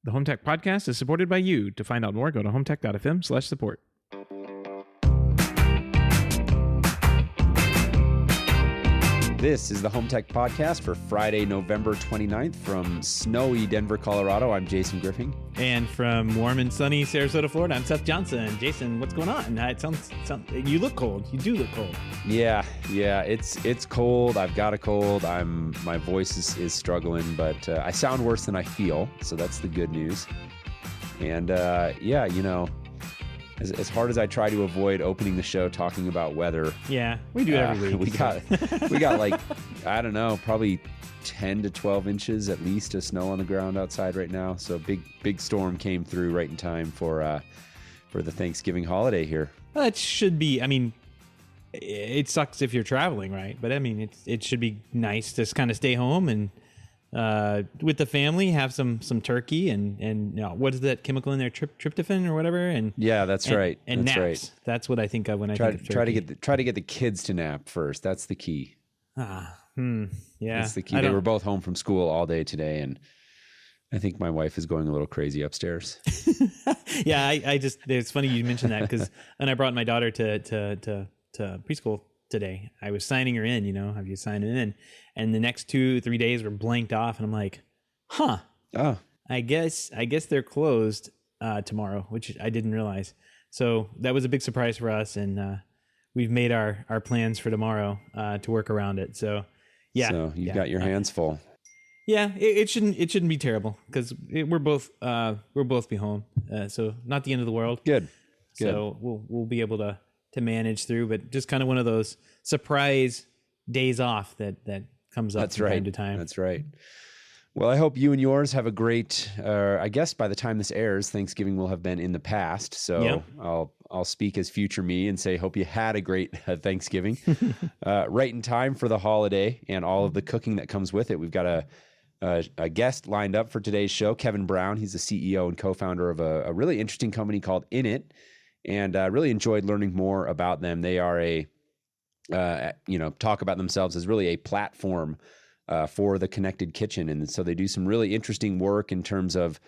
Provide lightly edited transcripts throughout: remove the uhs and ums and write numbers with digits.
The Home Tech Podcast is supported by you. To find out more, go to HomeTech.fm/support. This is the HomeTech Podcast for Friday, November 29th from snowy Denver, Colorado. I'm Jason Griffin. And from warm and sunny Sarasota, Florida, I'm Seth Johnson. Jason, what's going on? It sounds you look cold. You do look cold. Yeah, it's cold. I've got a cold. My voice is struggling, but I sound worse than I feel, so that's the good news. And as hard as I try to avoid opening the show talking about weather. Yeah, we do every week. We got like, I don't know, probably 10 to 12 inches at least of snow on the ground outside right now. So big storm came through right in time for the Thanksgiving holiday here. Well, it should be, it sucks if you're traveling, right? But it should be nice to kind of stay home and with the family, have some turkey and what is that chemical in there? Tryptophan or whatever. And yeah, that's right. And that's naps. Right. That's what I think of when I think of turkey. Try to get the kids to nap first. That's the key. Yeah, that's the key. They were both home from school all day today, and I think my wife is going a little crazy upstairs. Yeah, it's funny you mentioned that because when I brought my daughter to preschool today, I was signing her in, have you signed in? And the next 2-3 days were blanked off. And I'm like, I guess they're closed tomorrow, which I didn't realize. So that was a big surprise for us. And we've made our plans for tomorrow to work around it. So yeah. So you've got your hands full. Yeah, it shouldn't be terrible because we're both be home. So not the end of the world. Good. So we'll be able to manage through, but just kind of one of those surprise days off that comes up from time to time. That's right. Well, I hope you and yours have a great, I guess by the time this airs, Thanksgiving will have been in the past. So yep. I'll speak as future me and say, hope you had a great Thanksgiving, right in time for the holiday and all of the cooking that comes with it. We've got a guest lined up for today's show, Kevin Brown. He's the CEO and co-founder of a really interesting company called Innit. And I really enjoyed learning more about them. They are talk about themselves as really a platform for the connected kitchen. And so they do some really interesting work in terms of,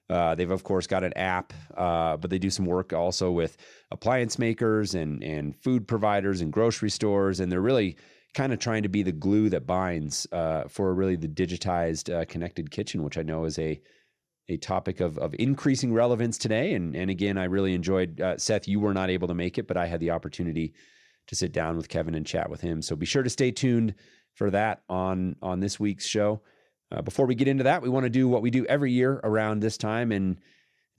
they've of course got an app, but they do some work also with appliance makers and food providers and grocery stores. And they're really kind of trying to be the glue that binds for really the digitized connected kitchen, which I know is a topic of increasing relevance today. And again, I really enjoyed, Seth, you were not able to make it, but I had the opportunity to sit down with Kevin and chat with him. So be sure to stay tuned for that on this week's show. Before we get into that, we want to do what we do every year around this time and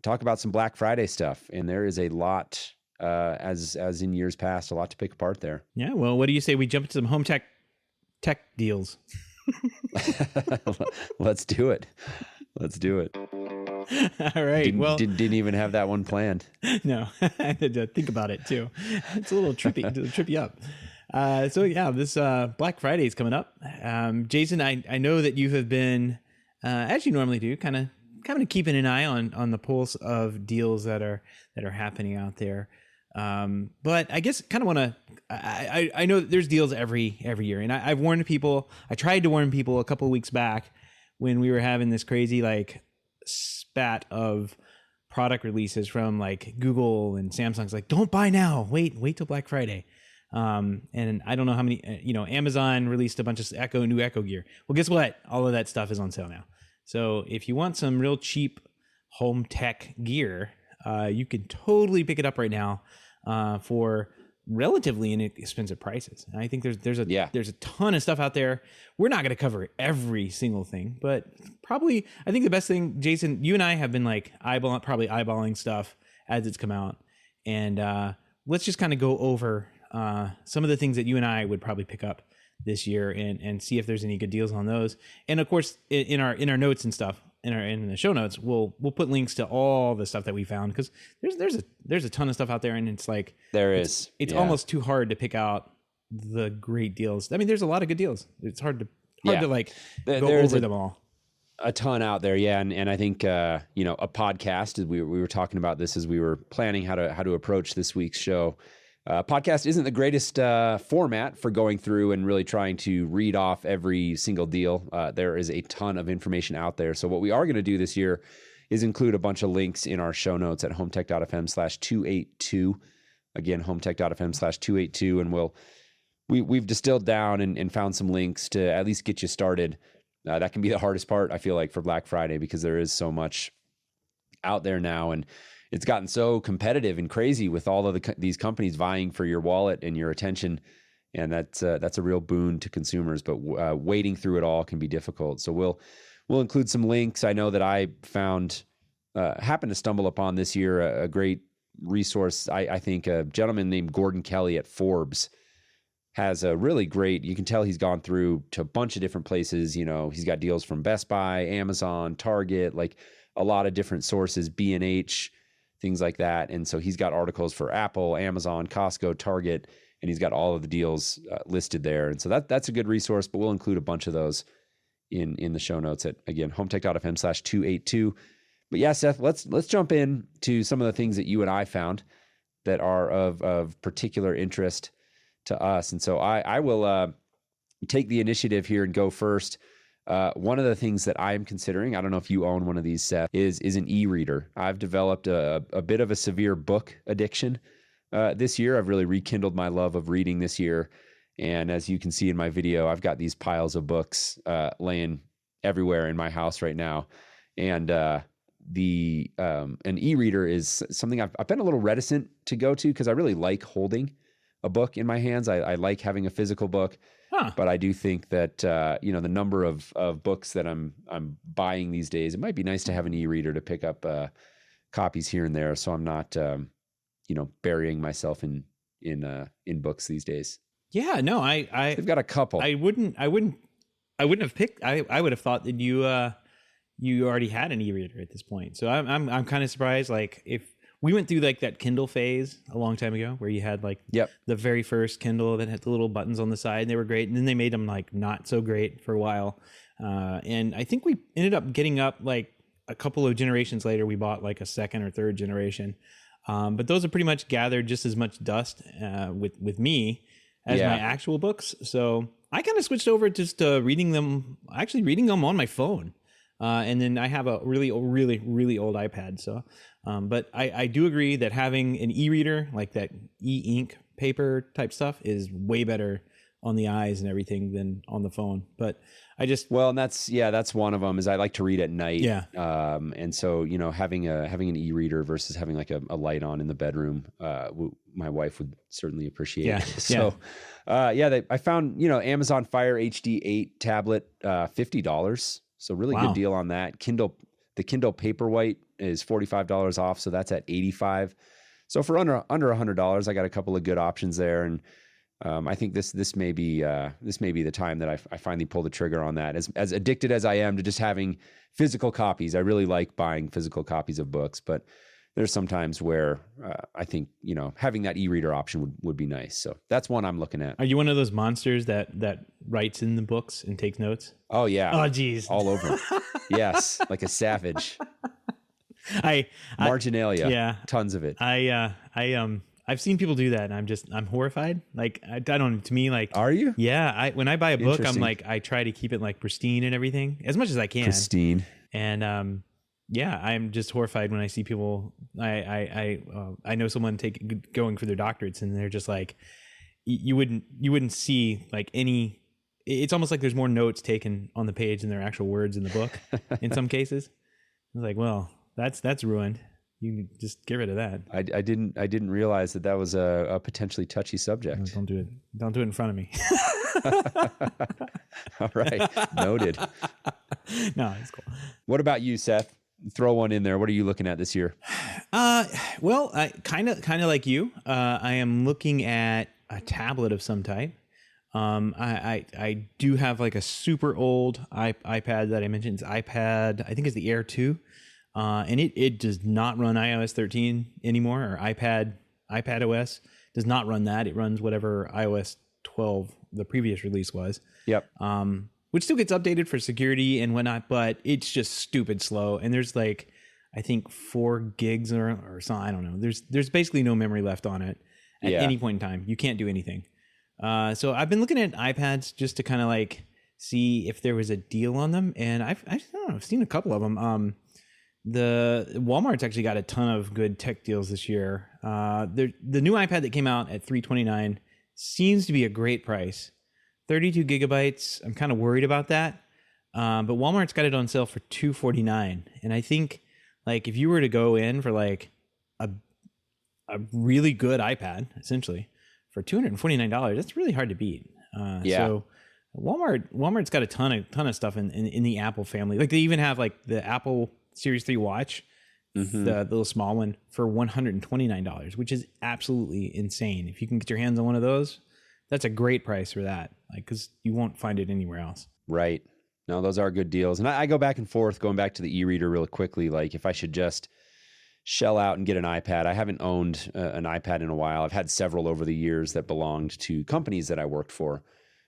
talk about some Black Friday stuff. And there is a lot, as in years past, a lot to pick apart there. Yeah. Well, what do you say we jump into some home tech deals? Let's do it. All right. Didn't even have that one planned. No, I had to think about it too. It's a little trippy, trip you up. So yeah, this Black Friday is coming up. Jason, I know that you have been, as you normally do, kind of keeping an eye on the pulse of deals that are happening out there. But I guess kind of want to. I know that there's deals every year, and I've warned people. I tried to warn people a couple of weeks back when we were having this crazy spat of product releases from Google and Samsung's don't buy now, wait till Black Friday. And I don't know how many, Amazon released a bunch of new Echo gear. Well, guess what? All of that stuff is on sale now. So if you want some real cheap home tech gear, you can totally pick it up right now, for relatively inexpensive prices. And I think there's a ton of stuff out there. We're not going to cover every single thing, but probably I think the best thing, Jason, you and I have been eyeballing stuff as it's come out, and let's just kind of go over some of the things that you and I would probably pick up this year and see if there's any good deals on those. And of course, in our notes and stuff, in the show notes, we'll put links to all the stuff that we found, because there's a ton of stuff out there, and it's it's almost too hard to pick out the great deals. I mean, there's a lot of good deals. It's hard to go over them all. A ton out there, yeah, and I think a podcast. We were talking about this as we were planning how to approach this week's show. Podcast isn't the greatest format for going through and really trying to read off every single deal. There is a ton of information out there. So what we are going to do this year is include a bunch of links in our show notes at HomeTech.fm/282. Again, HomeTech.fm/282. And we've distilled down and found some links to at least get you started. That can be the hardest part, I feel like, for Black Friday, because there is so much out there now, and it's gotten so competitive and crazy with all of these companies vying for your wallet and your attention. And that's a real boon to consumers, but wading through it all can be difficult. So we'll include some links. I know that I happened to stumble upon this year a great resource. I think a gentleman named Gordon Kelly at Forbes has a really great, you can tell he's gone through to a bunch of different places. He's got deals from Best Buy, Amazon, Target, like a lot of different sources, B&H, things like that. And so he's got articles for Apple, Amazon, Costco, Target, and he's got all of the deals listed there. And so that's a good resource, but we'll include a bunch of those in the show notes at, again, HomeTech.fm/282. But yeah, Seth, let's jump in to some of the things that you and I found that are of particular interest to us. And so I will take the initiative here and go first. One of the things that I am considering, I don't know if you own one of these, Seth, is an e-reader. I've developed a bit of a severe book addiction this year. I've really rekindled my love of reading this year. And as you can see in my video, I've got these piles of books laying everywhere in my house right now. And an e-reader is something I've been a little reticent to go to because I really like holding a book in my hands. I like having a physical book, but I do think that the number of books that I'm buying these days, it might be nice to have an e-reader to pick up copies here and there, so I'm not burying myself in books these days. Yeah, no, I've got a couple. I wouldn't have picked. I would have thought that you already had an e-reader at this point. So I'm kind of surprised. Like, if we went through like that Kindle phase a long time ago, where you had like the very first Kindle that had the little buttons on the side, and they were great, and then they made them like not so great for a while. And I think we ended up getting up like a couple of generations later. We bought like a second or third generation. But those are pretty much gathered just as much dust with me as my actual books. So I kind of switched over just to reading them on my phone. And then I have a really, really, really old iPad. So, but I do agree that having an e-reader, like that e-ink paper type stuff, is way better on the eyes and everything than on the phone. But and that's one of them, is I like to read at night. Yeah. And so, having an e-reader versus having like a light on in the bedroom, my wife would certainly appreciate. Yeah. So, I found, Amazon Fire HD 8 tablet, $50. So really good deal on that. The Kindle Paperwhite is $45 off. So that's at $85. So for under $100, I got a couple of good options there. And I think this may be the time that I finally pull the trigger on that. As addicted as I am to just having physical copies, I really like buying physical copies of books. But there's some times where I think having that e-reader option would be nice. So that's one I'm looking at. Are you one of those monsters that writes in the books and takes notes? Oh yeah. Oh geez. All over. Yes, like a savage. Marginalia. Yeah. Tons of it. I've seen people do that, and I'm horrified. Like, I don't, to me, like, are you? Yeah. When I buy a book, I'm like, I try to keep it like pristine and everything as much as I can. Pristine. And, I'm just horrified when I see people. I know someone going for their doctorates, and they're just like, you wouldn't see like any. It's almost like there's more notes taken on the page than there are actual words in the book. In some cases, I was like, well, that's ruined. You just get rid of that. I didn't realize that was a potentially touchy subject. No, don't do it. Don't do it in front of me. All right, noted. No, it's cool. What about you, Seth? Throw one in there. What are you looking at this year? Well, I kind of like you. I am looking at a tablet of some type. I do have like a super old iPad that I mentioned. It's iPad. I think it's the Air 2. And it does not run iOS 13 anymore, or iPad OS does not run that. It runs whatever iOS 12 the previous release was. Yep. Which still gets updated for security and whatnot, but it's just stupid slow. And there's like, I think 4 gigs or something. I don't know. There's basically no memory left on it at any point in time. You can't do anything. So I've been looking at iPads just to kind of like see if there was a deal on them, and I've seen a couple of them. the Walmart's actually got a ton of good tech deals this year. The new iPad that came out at $329 seems to be a great price. 32 gigabytes. I'm kind of worried about that. But Walmart's got it on sale for $249. And I think like if you were to go in for like a really good iPad, essentially for $249, that's really hard to beat. So Walmart's got a ton of stuff in the Apple family. Like they even have like the Apple Series 3 watch, the little small one for $129, which is absolutely insane. If you can get your hands on one of those, that's a great price for that. Like, cause you won't find it anywhere else. Right. No, those are good deals. And I go back and forth, going back to the e-reader really quickly. Like if I should just shell out and get an iPad. I haven't owned an iPad in a while. I've had several over the years that belonged to companies that I worked for.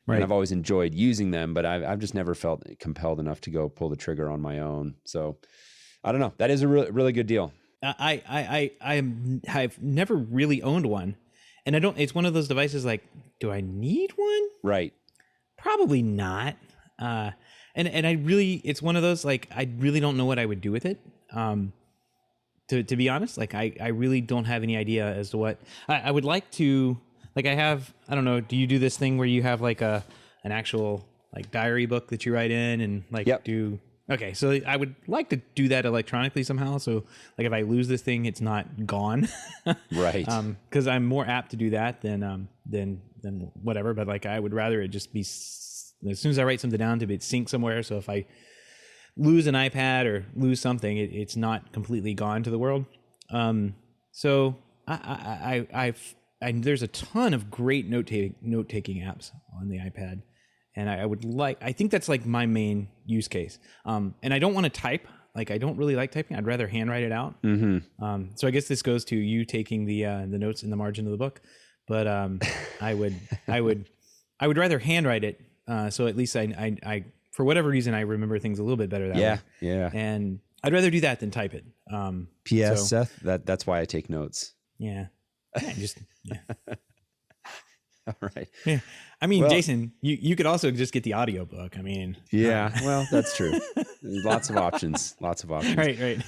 Right. And I've always enjoyed using them, but I've just never felt compelled enough to go pull the trigger on my own. So I don't know. That is a really good deal. I've never really owned one, and I don't. It's one of those devices. Like, do I need one? Right. Probably not. And I really, it's one of those like I really don't know what I would do with it. To be honest, like I really don't have any idea as to what I would like to. Like I don't know, do you do this thing where you have like an actual like diary book that you write in and like okay. So I would like to do that electronically somehow. So like if I lose this thing, it's not gone. Right. Cause I'm more apt to do that than whatever. But like, I would rather it just be as soon as I write something down to be sync somewhere. So if I lose an iPad or lose something, it's not completely gone to the world. So there's a ton of great note-taking apps on the iPad, and I think that's like my main use case. And I don't want to type. Like I don't really like typing. I'd rather handwrite it out. Mm-hmm. So I guess this goes to you taking the notes in the margin of the book, but I would rather handwrite it. So at least I for whatever reason I remember things a little bit better that way. Yeah. And I'd rather do that than type it. P.S. Seth, that's why I take notes. Yeah. All right. Yeah. I mean, Jason, you could also just get the audiobook. I mean, well, that's true. Lots of options. Right.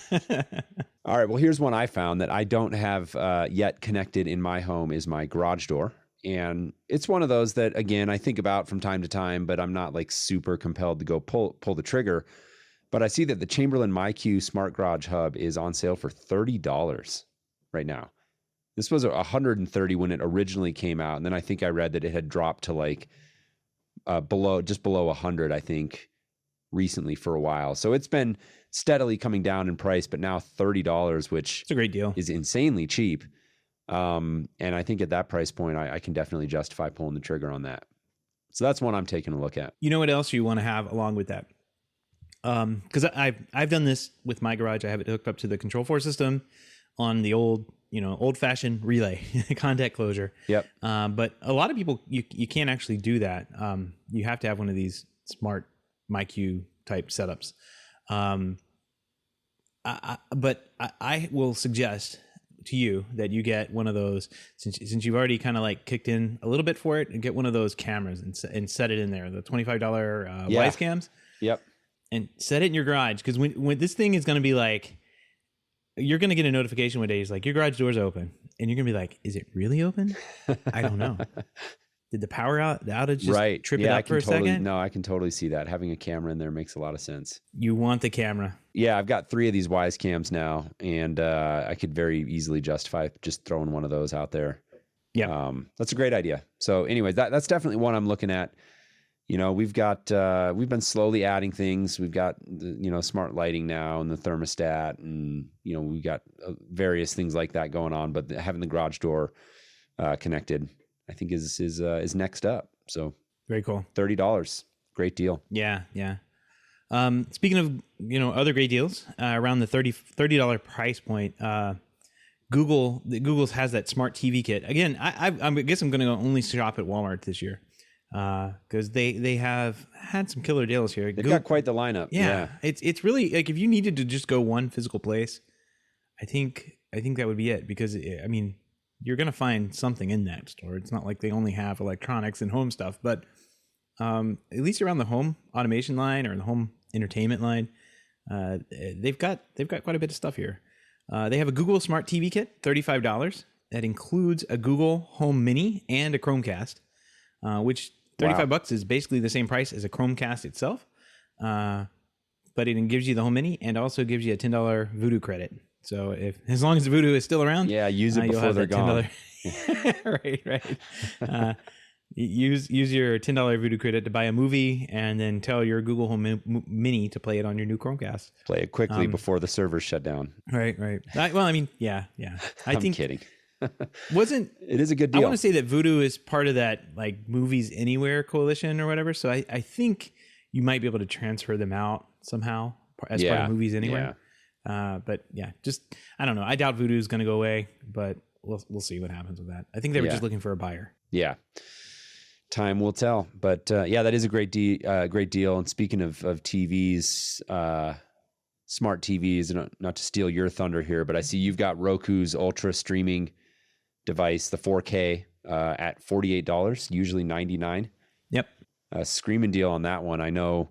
All right. Well, here's one I found that I don't have yet connected in my home is my garage door. And it's one of those that, again, I think about from time to time, but I'm not like super compelled to go pull the trigger. But I see that the Chamberlain MyQ Smart Garage Hub is on sale for $30 right now. This was $130 when it originally came out. And then I think I read that it had dropped to like below $100, I think, recently for a while. So it's been steadily coming down in price, but now $30, which it's a great deal, is insanely cheap. And I think at that price point, I can definitely justify pulling the trigger on that. So that's one I'm taking a look at. You know what else you want to have along with that? Because I've done this with my garage. I have it hooked up to the Control4 system on the old-fashioned relay contact closure. Yep. But a lot of people, you can't actually do that. You have to have one of these smart MyQ type setups. But I will suggest to you that you get one of those, since you've already kind of like kicked in a little bit for it, and get one of those cameras and set it in there, the $25 Wise cams. Yep. And set it in your garage, because when this thing is going to be like, you're going to get a notification one day. It's like, your garage door's open. And you're going to be like, is it really open? I don't know. Did the power outage just trip it up for a second? No, I can totally see that. Having a camera in there makes a lot of sense. You want the camera. Yeah, I've got 3 of these Wise cams now, and I could very easily justify just throwing one of those out there. Yeah. That's a great idea. So anyway, that's definitely one I'm looking at. We've been slowly adding things. We've got, smart lighting now and the thermostat, and, we've got various things like that going on, but having the garage door connected, I think is next up. So very cool. $30. Great deal. Yeah. Speaking of, other great deals, around the $30 price point, Google's has that smart TV kit. Again, I guess I'm going to only shop at Walmart this year. Because they have had some killer deals here. They've got quite the lineup. Yeah. It's really like, if you needed to just go one physical place, I think that would be it, because I mean, you're going to find something in that store. It's not like they only have electronics and home stuff, but at least around the home automation line or the home entertainment line, they've got quite a bit of stuff here. They have a Google Smart TV Kit, $35. That includes a Google Home Mini and a Chromecast, which $35 is basically the same price as a Chromecast itself. But it gives you the Home Mini and also gives you a $10 Voodoo credit. So as long as the Voodoo is still around, use it before they're gone. Right. Use your $10 Voodoo credit to buy a movie, and then tell your Google Home Mini to play it on your new Chromecast. Play it quickly before the servers shut down. Right. Yeah. I'm kidding. It is a good deal. I want to say that Voodoo is part of that like Movies Anywhere coalition or whatever. So I think you might be able to transfer them out somehow as part of Movies Anywhere. But yeah, just I don't know. I doubt Voodoo is going to go away, but we'll see what happens with that. I think they were just looking for a buyer. Yeah. Time will tell, but that is a great deal. And speaking of TVs, smart TVs, and not to steal your thunder here, but I see you've got Roku's ultra streaming device, the 4K, at $48, usually $99. Yep, a screaming deal on that one. I know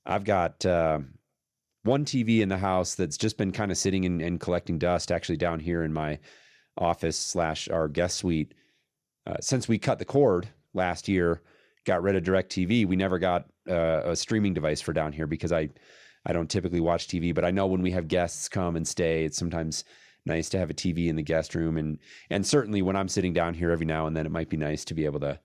I've got one TV in the house that's just been kind of sitting and collecting dust, actually down here in my office / our guest suite. Since we cut the cord last year, got rid of DirecTV, we never got a streaming device for down here because I don't typically watch TV, but I know when we have guests come and stay, it's sometimes nice to have a TV in the guest room. And certainly when I'm sitting down here every now and then, it might be nice to be able to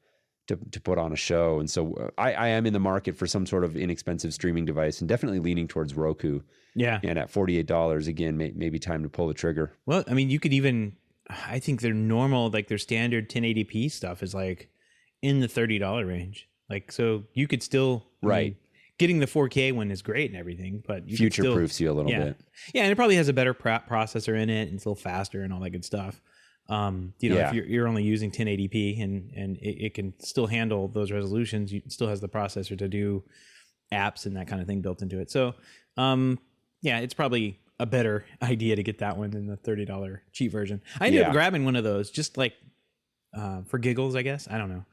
put on a show. And so I am in the market for some sort of inexpensive streaming device, and definitely leaning towards Roku. Yeah. And at $48, again, maybe time to pull the trigger. Well, I mean, you could even, I think their normal, like their standard 1080p stuff is like in the $30 range. Like, so you could still, getting the 4K one is great and everything, but you future proofs you a little bit. Yeah. And it probably has a better processor in it, and it's a little faster and all that good stuff. If you're only using 1080p and it can still handle those resolutions, it still has the processor to do apps and that kind of thing built into it. So, it's probably a better idea to get that one than the $30 cheap version. I ended up grabbing one of those just like, for giggles, I guess. I don't know.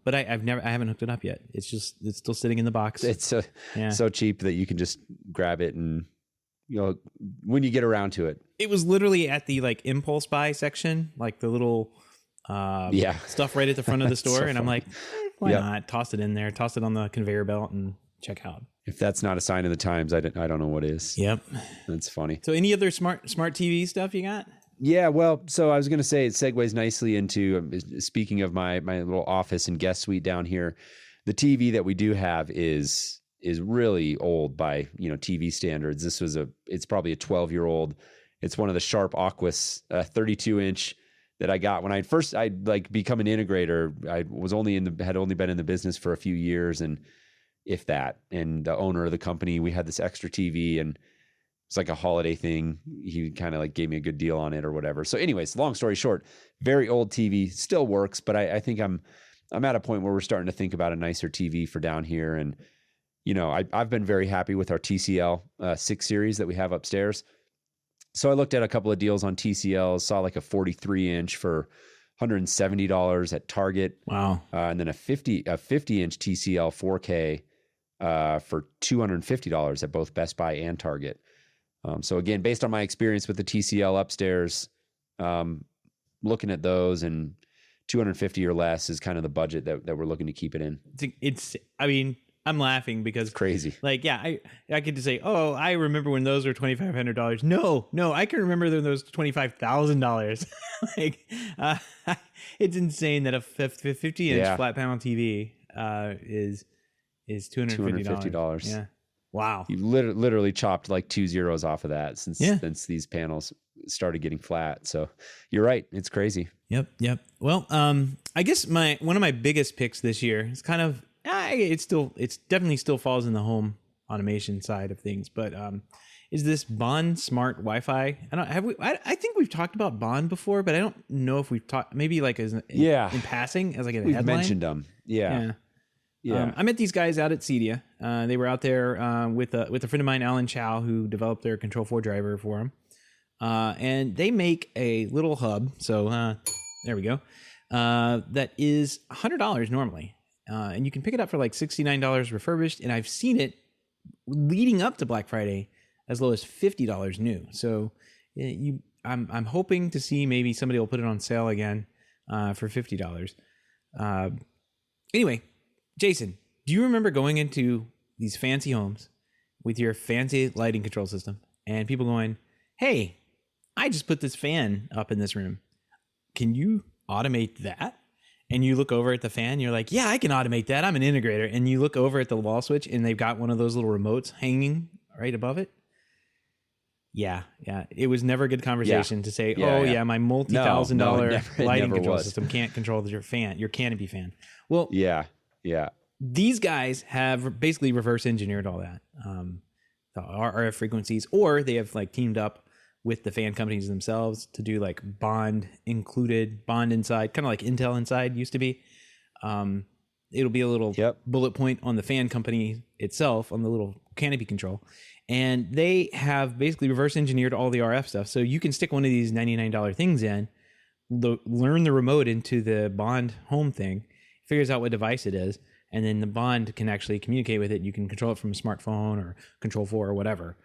But I haven't hooked it up yet. It's still sitting in the box. It's so cheap that you can just grab it and, when you get around to it. It was literally at the like impulse buy section, like the little stuff right at the front of the store. So and I'm like, why not? Toss it in there, toss it on the conveyor belt and check out. If that's not a sign of the times, I don't know what is. Yep. That's funny. So any other smart TV stuff you got? Yeah, well, so I was going to say it segues nicely into, speaking of my little office and guest suite down here, the TV that we do have is really old by, TV standards. It's probably a 12-year-old. It's one of the Sharp Aquas 32-inch that I got when I'd like become an integrator. I was had only been in the business for a few years, and if that, and the owner of the company, we had this extra TV, and it's like a holiday thing. He kind of like gave me a good deal on it or whatever. So anyways, long story short, very old TV, still works, but I think I'm at a point where we're starting to think about a nicer TV for down here. And, I've been very happy with our TCL 6 series that we have upstairs. So I looked at a couple of deals on TCL, saw like a 43-inch for $170 at Target. Wow. And then a 50-inch TCL 4K for $250 at both Best Buy and Target. So again, based on my experience with the TCL upstairs, looking at those, and $250 or less is kind of the budget that we're looking to keep it in. I'm laughing because crazy. Like, I could just say, oh, I remember when those were $2,500. No, I can remember when those $25,000. Like, it's insane that a 50-inch flat panel TV is $250. Yeah. Wow. You literally chopped like 2 zeros off of that since these panels started getting flat. So you're right. It's crazy. Yep. Well, I guess one of my biggest picks this year is kind of, it's definitely still falls in the home automation side of things, but is this Bond Smart Wi-Fi? I think we've talked about Bond before, but I don't know if we've talked, maybe like in passing as like a we've headline. Mentioned them. Yeah. I met these guys out at CEDIA. They were out there with a friend of mine, Alan Chow, who developed their Control4 driver for them. And they make a little hub. So there we go. That is $100 normally. And you can pick it up for like $69 refurbished. And I've seen it leading up to Black Friday as low as $50 new. So I'm hoping to see maybe somebody will put it on sale again for $50. Anyway, Jason, do you remember going into these fancy homes with your fancy lighting control system and people going, hey, I just put this fan up in this room. Can you automate that? And you look over at the fan, you're like, yeah, I can automate that. I'm an integrator. And you look over at the wall switch and they've got one of those little remotes hanging right above it. Yeah. It was never a good conversation to say, my multi-$1,000 lighting control system can't control your fan, your canopy fan. Well, yeah. These guys have basically reverse engineered all that, the RF frequencies, or they have like teamed up with the fan companies themselves to do like bond inside, kind of like Intel Inside used to be. It'll be a little bullet point on the fan company itself on the little canopy control. And they have basically reverse engineered all the RF stuff. So you can stick one of these $99 things in, learn the remote into the Bond home thing, figures out what device it is, and then the Bond can actually communicate with it. You can control it from a smartphone or Control 4 or whatever.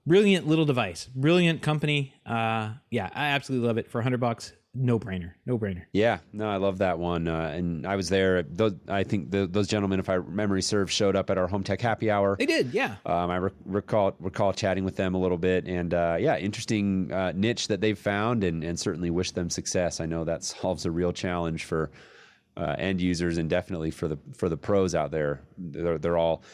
Brilliant little device, brilliant company. I absolutely love it for $100. No brainer. Yeah, no, I love that one. And I was there. I think those gentlemen, if I memory serves, showed up at our HomeTech happy hour. They did, yeah. I recall chatting with them a little bit, and interesting niche that they've found, and certainly wish them success. I know that solves a real challenge for end users, and definitely for the pros out there. They're all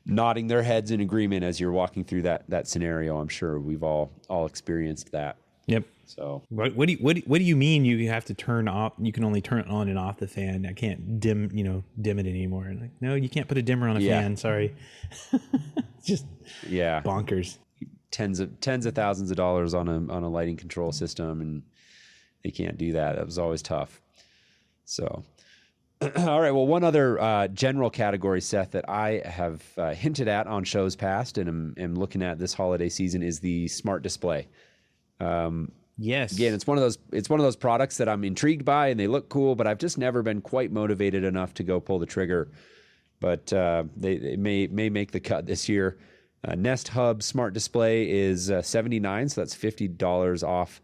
nodding their heads in agreement as you're walking through that scenario. I'm sure we've all experienced that. Yep. So what do you mean you have to turn off? You can only turn on and off the fan. I can't dim it anymore. Like, no, you can't put a dimmer on a fan. Sorry. It's just bonkers. Tens of thousands of dollars on a lighting control system, and they can't do that. That was always tough. So. All right. Well, one other general category, Seth, that I have hinted at on shows past and am looking at this holiday season is the smart display. Yes. Again, it's one of those products that I'm intrigued by, and they look cool, but I've just never been quite motivated enough to go pull the trigger. But they may make the cut this year. Nest Hub Smart Display is $79, so that's $50 off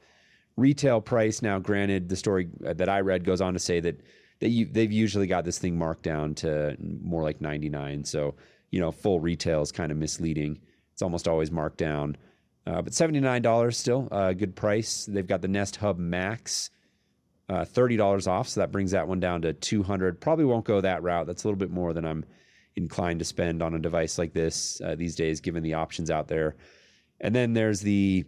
retail price. Now, granted, the story that I read goes on to say that they've usually got this thing marked down to more like $99. So, full retail is kind of misleading. It's almost always marked down. But $79 still a good price. They've got the Nest Hub Max, $30 off. So that brings that one down to $200. Probably won't go that route. That's a little bit more than I'm inclined to spend on a device like this these days, given the options out there. And then there's the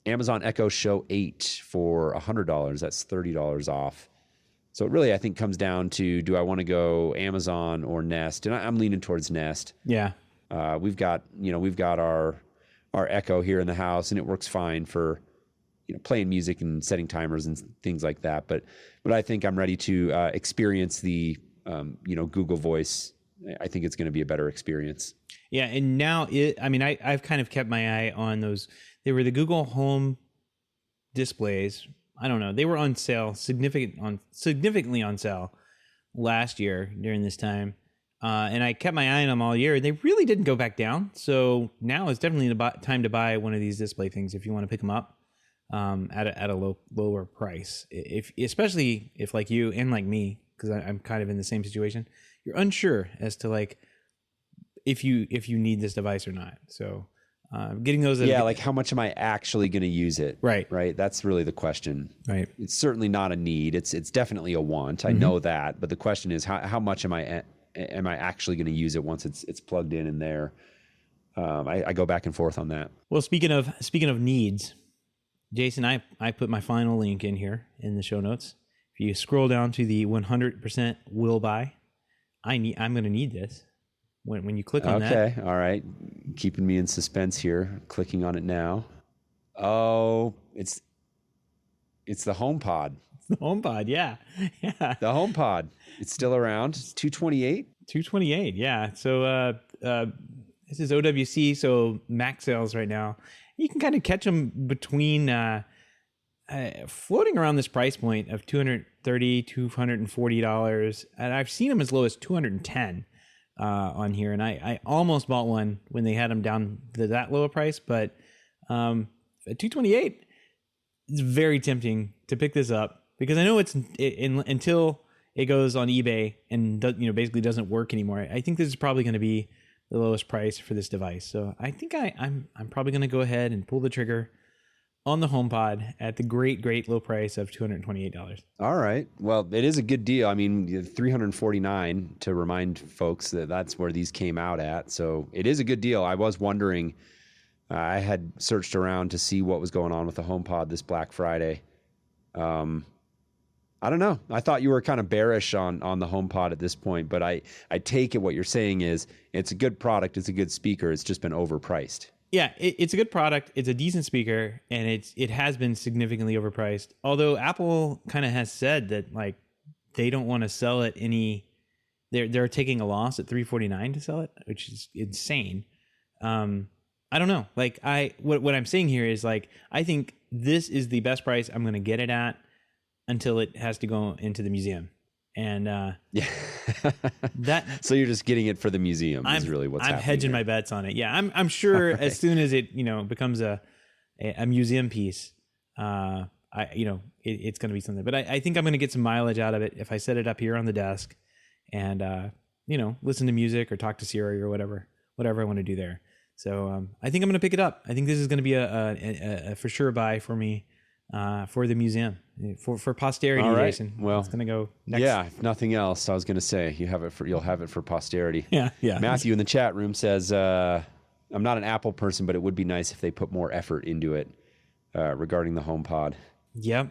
Amazon Echo Show 8 for $100. That's $30 off. So it really, I think, comes down to, do I want to go Amazon or Nest? And I'm leaning towards Nest. Yeah. We've got our Echo here in the house, and it works fine for, playing music and setting timers and things like that. But I think I'm ready to experience the, Google Voice. I think it's going to be a better experience. Yeah. And now I've kind of kept my eye on those. They were the Google Home displays. I don't know. They were on sale, significantly on sale last year during this time. And I kept my eye on them all year. They really didn't go back down. So now is definitely the time to buy one of these display things if you want to pick them up at a lower price. Especially if like you and like me, because I'm kind of in the same situation, you're unsure as to like if you need this device or not. So getting those. Like how much am I actually going to use it? Right. That's really the question. Right. It's certainly not a need. It's definitely a want. I know that, but the question is how much am I actually going to use it once it's plugged in and there? I go back and forth on that. Well, speaking of needs, Jason, I put my final link in here in the show notes. If you scroll down to the 100% will buy, I'm going to need this. When you click on that. Okay, all right. Keeping me in suspense here. Clicking on it now. Oh, it's the HomePod. It's the HomePod, yeah. The HomePod. It's still around. It's $228. $228, yeah. So this is OWC, so max sales right now. You can kind of catch them between floating around this price point of $230, $240, and I've seen them as low as $210. on here, and I almost bought one when they had them down to that low a price, but at $228, it's very tempting to pick this up because I know until it goes on eBay and basically doesn't work anymore. I think this is probably going to be the lowest price for this device. So I think I'm probably going to go ahead and pull the trigger on the HomePod at the great low price of $228. All right. Well, it is a good deal. I mean, $349 to remind folks that that's where these came out at. So it is a good deal. I was wondering, I had searched around to see what was going on with the HomePod this Black Friday. I don't know. I thought you were kind of bearish on the HomePod at this point, but I take it what you're saying is it's a good product. It's a good speaker. It's just been overpriced. Yeah, it's a good product. It's a decent speaker, and it has been significantly overpriced. Although Apple kind of has said that like they don't want to sell it any. They're taking a loss at $349 to sell it, which is insane. I don't know. Like what I'm saying here is like I think this is the best price I'm going to get it at until it has to go into the museum. And yeah, so you're just getting it for the museum is really what's happening. I'm hedging my bets on it. Yeah, I'm sure right. As soon as it becomes a museum piece, it's going to be something. But I think I'm going to get some mileage out of it if I set it up here on the desk and listen to music or talk to Siri or whatever I want to do there. So I think I'm going to pick it up. I think this is going to be a for sure buy for me. For the museum, for posterity, right. Jason. Well, it's gonna go next. Yeah, if nothing else, I was gonna say you'll have it for posterity. Yeah. Matthew in the chat room says, "I'm not an Apple person, but it would be nice if they put more effort into it regarding the HomePod." Yep.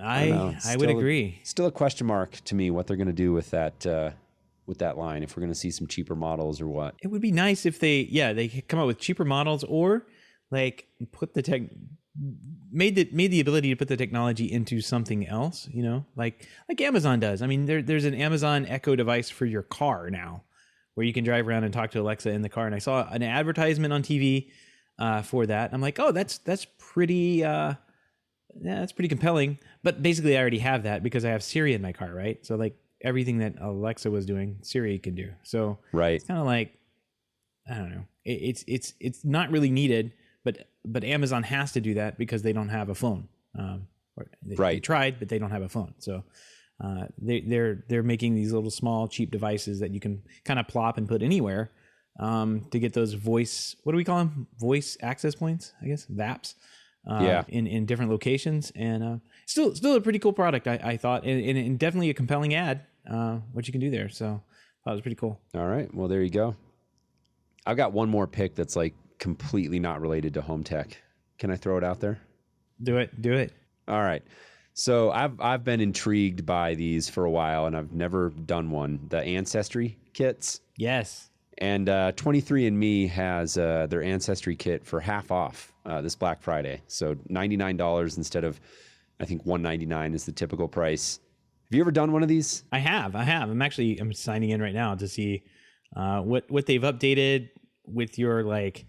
I would agree. Still a question mark to me what they're gonna do with that line. If we're gonna see some cheaper models or what. It would be nice if they come out with cheaper models or like put the made the ability to put the technology into something else, like Amazon does. I mean, there's an Amazon Echo device for your car now where you can drive around and talk to Alexa in the car. And I saw an advertisement on TV for that. I'm like, oh, that's pretty compelling. But basically I already have that because I have Siri in my car, right? So like everything that Alexa was doing, Siri can do. So right. It's kind of like, I don't know. It's not really needed. But Amazon has to do that because they don't have a phone. They tried, but they don't have a phone. So they're making these little small cheap devices that you can kind of plop and put anywhere to get those voice. What do we call them? Voice access points, I guess. VAPs. In different locations, and still a pretty cool product. I thought, and definitely a compelling ad. What you can do there. So I thought it was pretty cool. All right. Well, there you go. I've got one more pick that's like completely not related to home tech. Can I throw it out there? Do it. All right. So I've been intrigued by these for a while, and I've never done one. The Ancestry kits. Yes. And 23andMe has their Ancestry kit for half off this Black Friday. So $99 instead of, I think, $199 is the typical price. Have you ever done one of these? I have. I'm signing in right now to see what they've updated with your like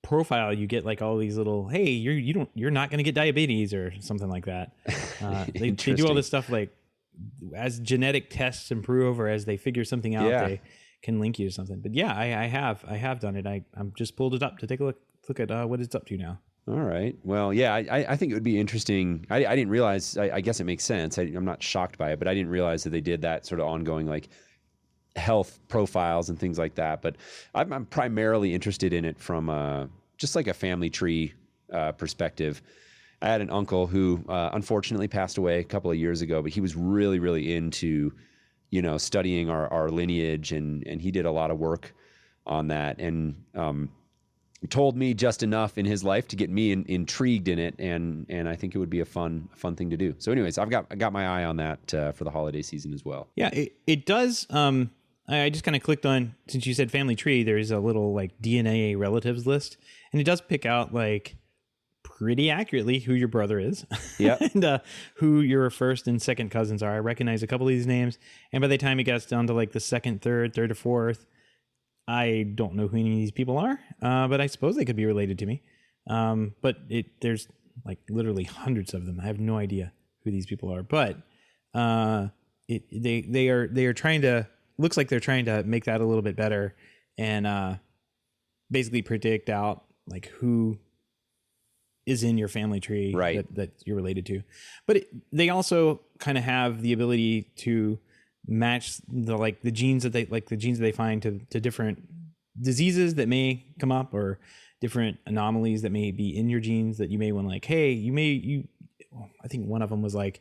profile. You get like all these little, hey, you're not going to get diabetes or something like that. They do all this stuff like as genetic tests improve or as they figure something out, they can link you to something. But yeah, I have done it. I'm just pulled it up to take a look at what it's up to now. All right. Well, yeah, I think it would be interesting. I didn't realize, I guess it makes sense. I'm not shocked by it, but I didn't realize that they did that sort of ongoing like health profiles and things like that. But I'm primarily interested in it from just like a family tree perspective. I had an uncle who unfortunately passed away a couple of years ago, but he was really, really into, studying our lineage, and he did a lot of work on that, and told me just enough in his life to get me intrigued in it, and I think it would be a fun thing to do. So anyways, I got my eye on that for the holiday season as well. Yeah, it does. I just kind of clicked on, since you said family tree, there's a little like DNA relatives list, and it does pick out like pretty accurately who your brother is. Yeah. And who your first and second cousins are. I recognize a couple of these names, and by the time it gets down to like the second, third to fourth, I don't know who any of these people are, but I suppose they could be related to me. But there's like literally hundreds of them. I have no idea who these people are, but they are trying to looks like they're trying to make that a little bit better and basically predict out like who is in your family tree that you're related to. But they also kind of have the ability to match the genes that they find to different diseases that may come up, or different anomalies that may be in your genes that you may want, like, hey, I think one of them was like,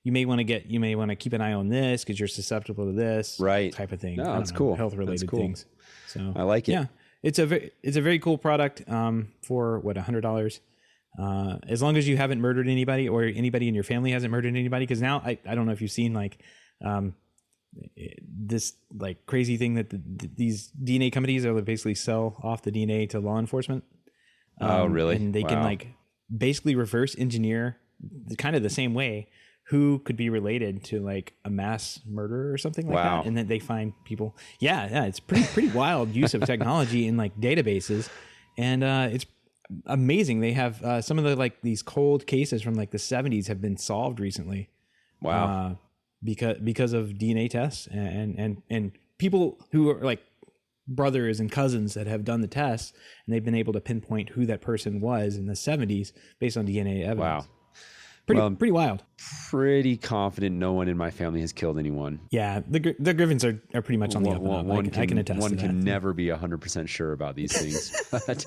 you may want to keep an eye on this because you're susceptible to this type of thing. No, that's cool. Health related things. So I like it. Yeah, it's a very cool product for $100. As long as you haven't murdered anybody, or anybody in your family hasn't murdered anybody. Because now I don't know if you've seen like this like crazy thing that these DNA companies are basically sell off the DNA to law enforcement. Oh, really? And they can like basically reverse engineer kind of the same way who could be related to like a mass murder or something like that. And then they find people. Yeah. It's pretty wild use of technology in like databases. And it's amazing. They have some of the like these cold cases from like the 70s have been solved recently. Wow. Because of DNA tests and people who are like brothers and cousins that have done the tests, and they've been able to pinpoint who that person was in the 70s based on DNA evidence. Wow. Pretty wild. Pretty confident no one in my family has killed anyone. Yeah, the Griffins are pretty much on the up and up. I can attest to that. One can never be 100% sure about these things. But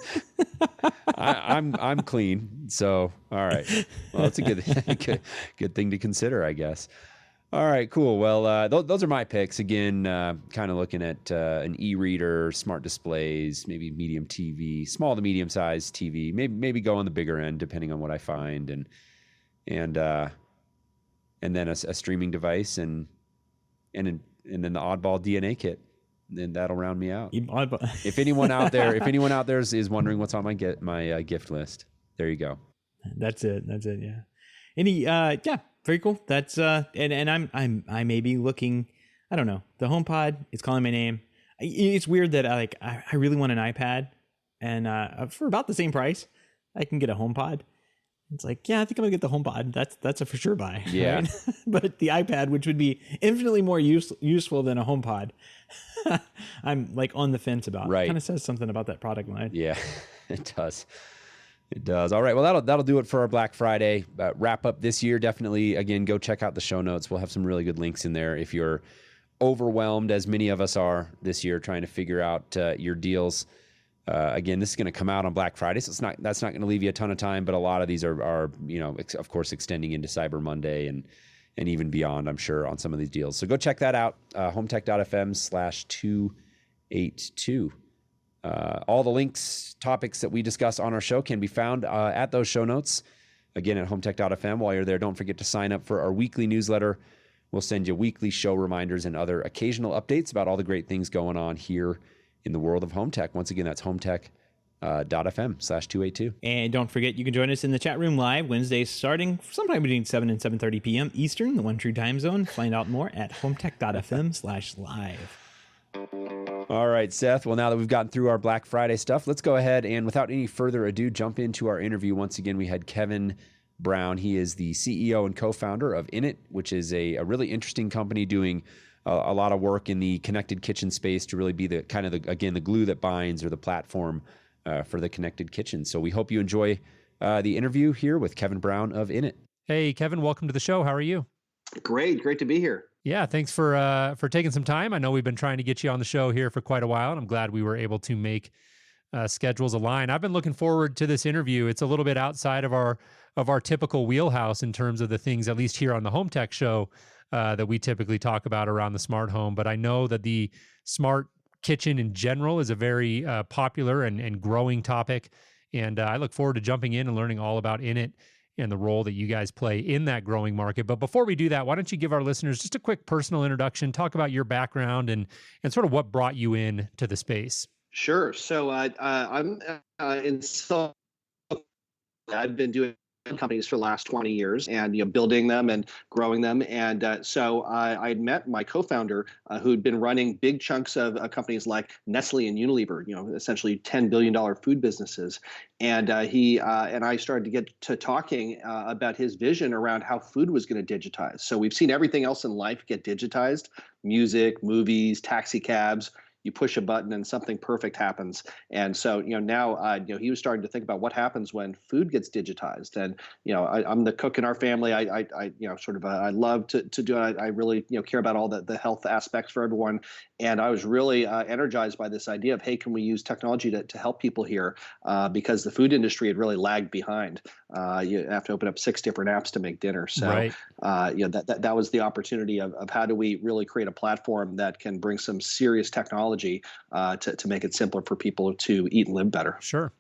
I'm clean, so all right. Well, it's a good thing to consider, I guess. All right, cool. Well, those are my picks. Again, kind of looking at an e-reader, smart displays, maybe medium TV, small to medium sized TV, maybe go on the bigger end depending on what I find, and then a streaming device, and then the oddball DNA kit. Then that'll round me out. If anyone out there is wondering what's on my gift list, there you go. That's it. Yeah. Very cool. That's and I may be looking. I don't know. The HomePod is calling my name. It's weird that I really want an iPad, and for about the same price, I can get a HomePod. It's like, yeah, I think I'm gonna get the HomePod. That's a for sure buy. Yeah. Right? But the iPad, which would be infinitely more useful than a HomePod, I'm like on the fence about. Right. Kind of says something about that product line. Yeah, it does. It does. All right. Well, that'll do it for our Black Friday wrap up this year. Definitely, again, go check out the show notes. We'll have some really good links in there if you're overwhelmed, as many of us are this year, trying to figure out your deals. Again, this is going to come out on Black Friday, so that's not going to leave you a ton of time. But a lot of these are of course, extending into Cyber Monday and even beyond, I'm sure, on some of these deals. So go check that out. HomeTech.fm/282. All the links, topics that we discuss on our show can be found at those show notes. Again, at HomeTech.fm. While you're there, don't forget to sign up for our weekly newsletter. We'll send you weekly show reminders and other occasional updates about all the great things going on here in the world of home tech. Once again, that's HomeTech.fm/282. And don't forget, you can join us in the chat room live Wednesdays starting sometime between 7 and 7:30 p.m. Eastern, the one true time zone. Find out more at HomeTech.fm/live. All right, Seth. Well, now that we've gotten through our Black Friday stuff, let's go ahead and, without any further ado, jump into our interview. Once again, we had Kevin Brown. He is the CEO and co-founder of Innit, which is a really interesting company doing a lot of work in the connected kitchen space to really be the glue that binds, or the platform for the connected kitchen. So we hope you enjoy the interview here with Kevin Brown of Innit. Hey, Kevin, welcome to the show. How are you? Great to be here. Yeah, thanks for taking some time. I know we've been trying to get you on the show here for quite a while, and I'm glad we were able to make schedules align. I've been looking forward to this interview. It's a little bit outside of our typical wheelhouse in terms of the things, at least here on the Home Tech Show, that we typically talk about around the smart home. But I know that the smart kitchen in general is a very popular and growing topic, and I look forward to jumping in and learning all about Innit and the role that you guys play in that growing market. But before we do that, why don't you give our listeners just a quick personal introduction, talk about your background and sort of what brought you in to the space. Sure. So I'm in I've been doing companies for the last 20 years and building them and growing them. And so I had met my co-founder who'd been running big chunks of companies like Nestle and Unilever, essentially $10 billion food businesses. And he and I started to get to talking about his vision around how food was going to digitize. So we've seen everything else in life get digitized: music, movies, taxi cabs. You push a button and something perfect happens. And so, now, he was starting to think about what happens when food gets digitized. And, I'm the cook in our family. I I love to do it. I really, care about all the health aspects for everyone. And I was really energized by this idea of, hey, can we use technology to help people here? Because the food industry had really lagged behind. You have to open up 6 different apps to make dinner. So, right. That was the opportunity of how do we really create a platform that can bring some serious technology to make it simpler for people to eat and live better. Sure.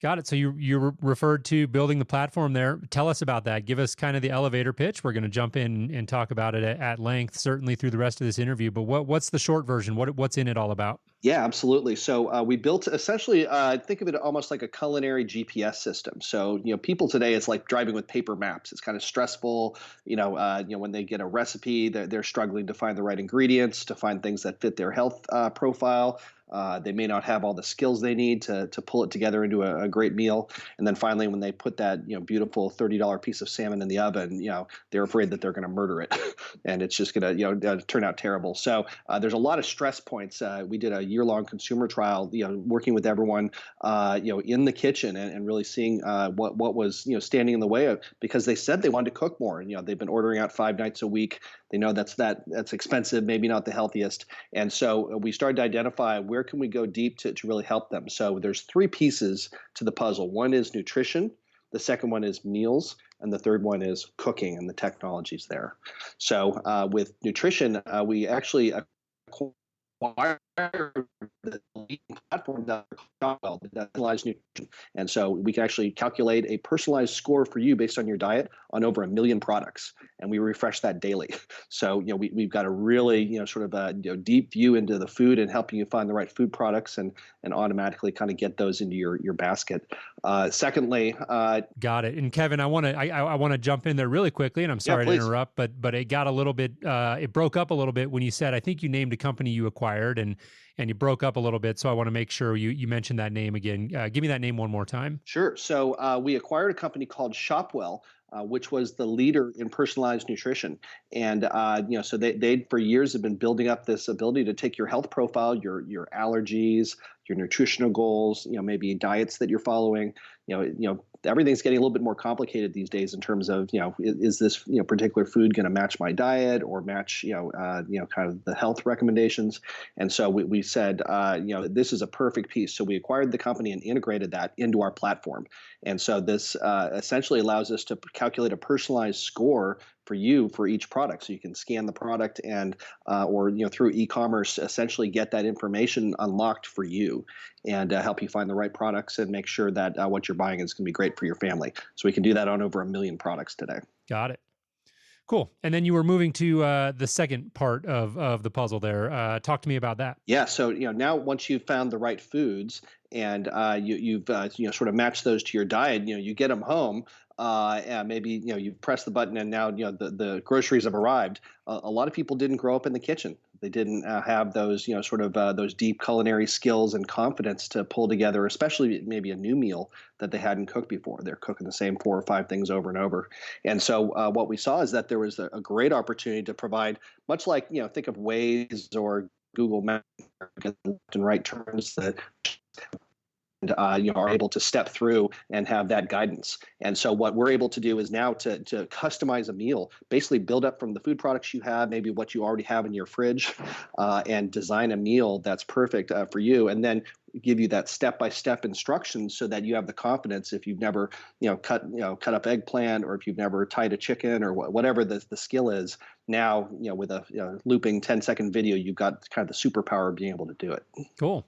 Got it. So you referred to building the platform there. Tell us about that. Give us kind of the elevator pitch. We're going to jump in and talk about it at length, certainly through the rest of this interview. But what's the short version? What's in it all about? Yeah, absolutely. So we built essentially, think of it almost like a culinary GPS system. So people today, it's like driving with paper maps. It's kind of stressful. When they get a recipe, they're struggling to find the right ingredients, to find things that fit their health profile. They may not have all the skills they need to pull it together into a great meal. And then finally, when they put that beautiful $30 piece of salmon in the oven, they're afraid that they're going to murder it, and it's just going to turn out terrible. So there's a lot of stress points. We did a year-long consumer trial, working with everyone, in the kitchen and really seeing what was standing in the way of, because they said they wanted to cook more, and they've been ordering out 5 nights a week. They know that's expensive, maybe not the healthiest. And so we started to identify where can we go deep to really help them. So there's 3 pieces to the puzzle. One is nutrition. The second one is meals. And the third one is cooking and the technologies there. So with nutrition, we actually acquired the leading platform that personalized nutrition. And so we can actually calculate a personalized score for you based on your diet on over 1 million products. And we refresh that daily. So, we've got a really, deep view into the food and helping you find the right food products and automatically kind of get those into your basket. Secondly, got it. And Kevin, I want to jump in there really quickly, and I'm sorry to interrupt, but it got a little bit, it broke up a little bit when you said, I think you named a company you acquired, and you broke up a little bit. So I want to make sure you mentioned that name again. Give me that name one more time. Sure. So we acquired a company called Shopwell, which was the leader in personalized nutrition. And, so they for years have been building up this ability to take your health profile, your allergies, your nutritional goals, maybe diets that you're following, everything's getting a little bit more complicated these days in terms of, is this, particular food going to match my diet or match, kind of the health recommendations. And so we said, this is a perfect piece. So we acquired the company and integrated that into our platform. And so this essentially allows us to calculate a personalized score for you for each product. So you can scan the product and or through e-commerce essentially get that information unlocked for you and help you find the right products and make sure that what you're buying is going to be great for your family. So we can do that on over 1 million products today. Got it. Cool. And then you were moving to the second part of the puzzle there. Talk to me about that. Yeah. So, now once you've found the right foods and you've sort of matched those to your diet, you get them home. And maybe you press the button and now the groceries have arrived. A lot of people didn't grow up in the kitchen. They didn't have those those deep culinary skills and confidence to pull together, especially maybe a new meal that they hadn't cooked before. They're cooking the same 4 or 5 things over and over. And so what we saw is that there was a great opportunity to provide, much like think of Waze or Google Maps, left and right turns that are able to step through and have that guidance. And so what we're able to do is now to customize a meal, basically build up from the food products you have, maybe what you already have in your fridge, and design a meal that's perfect for you. And then give you that step-by-step instructions so that you have the confidence if you've never, cut up eggplant or if you've never tied a chicken or whatever the skill is. Now, with a looping 10-second video, you've got kind of the superpower of being able to do it. Cool.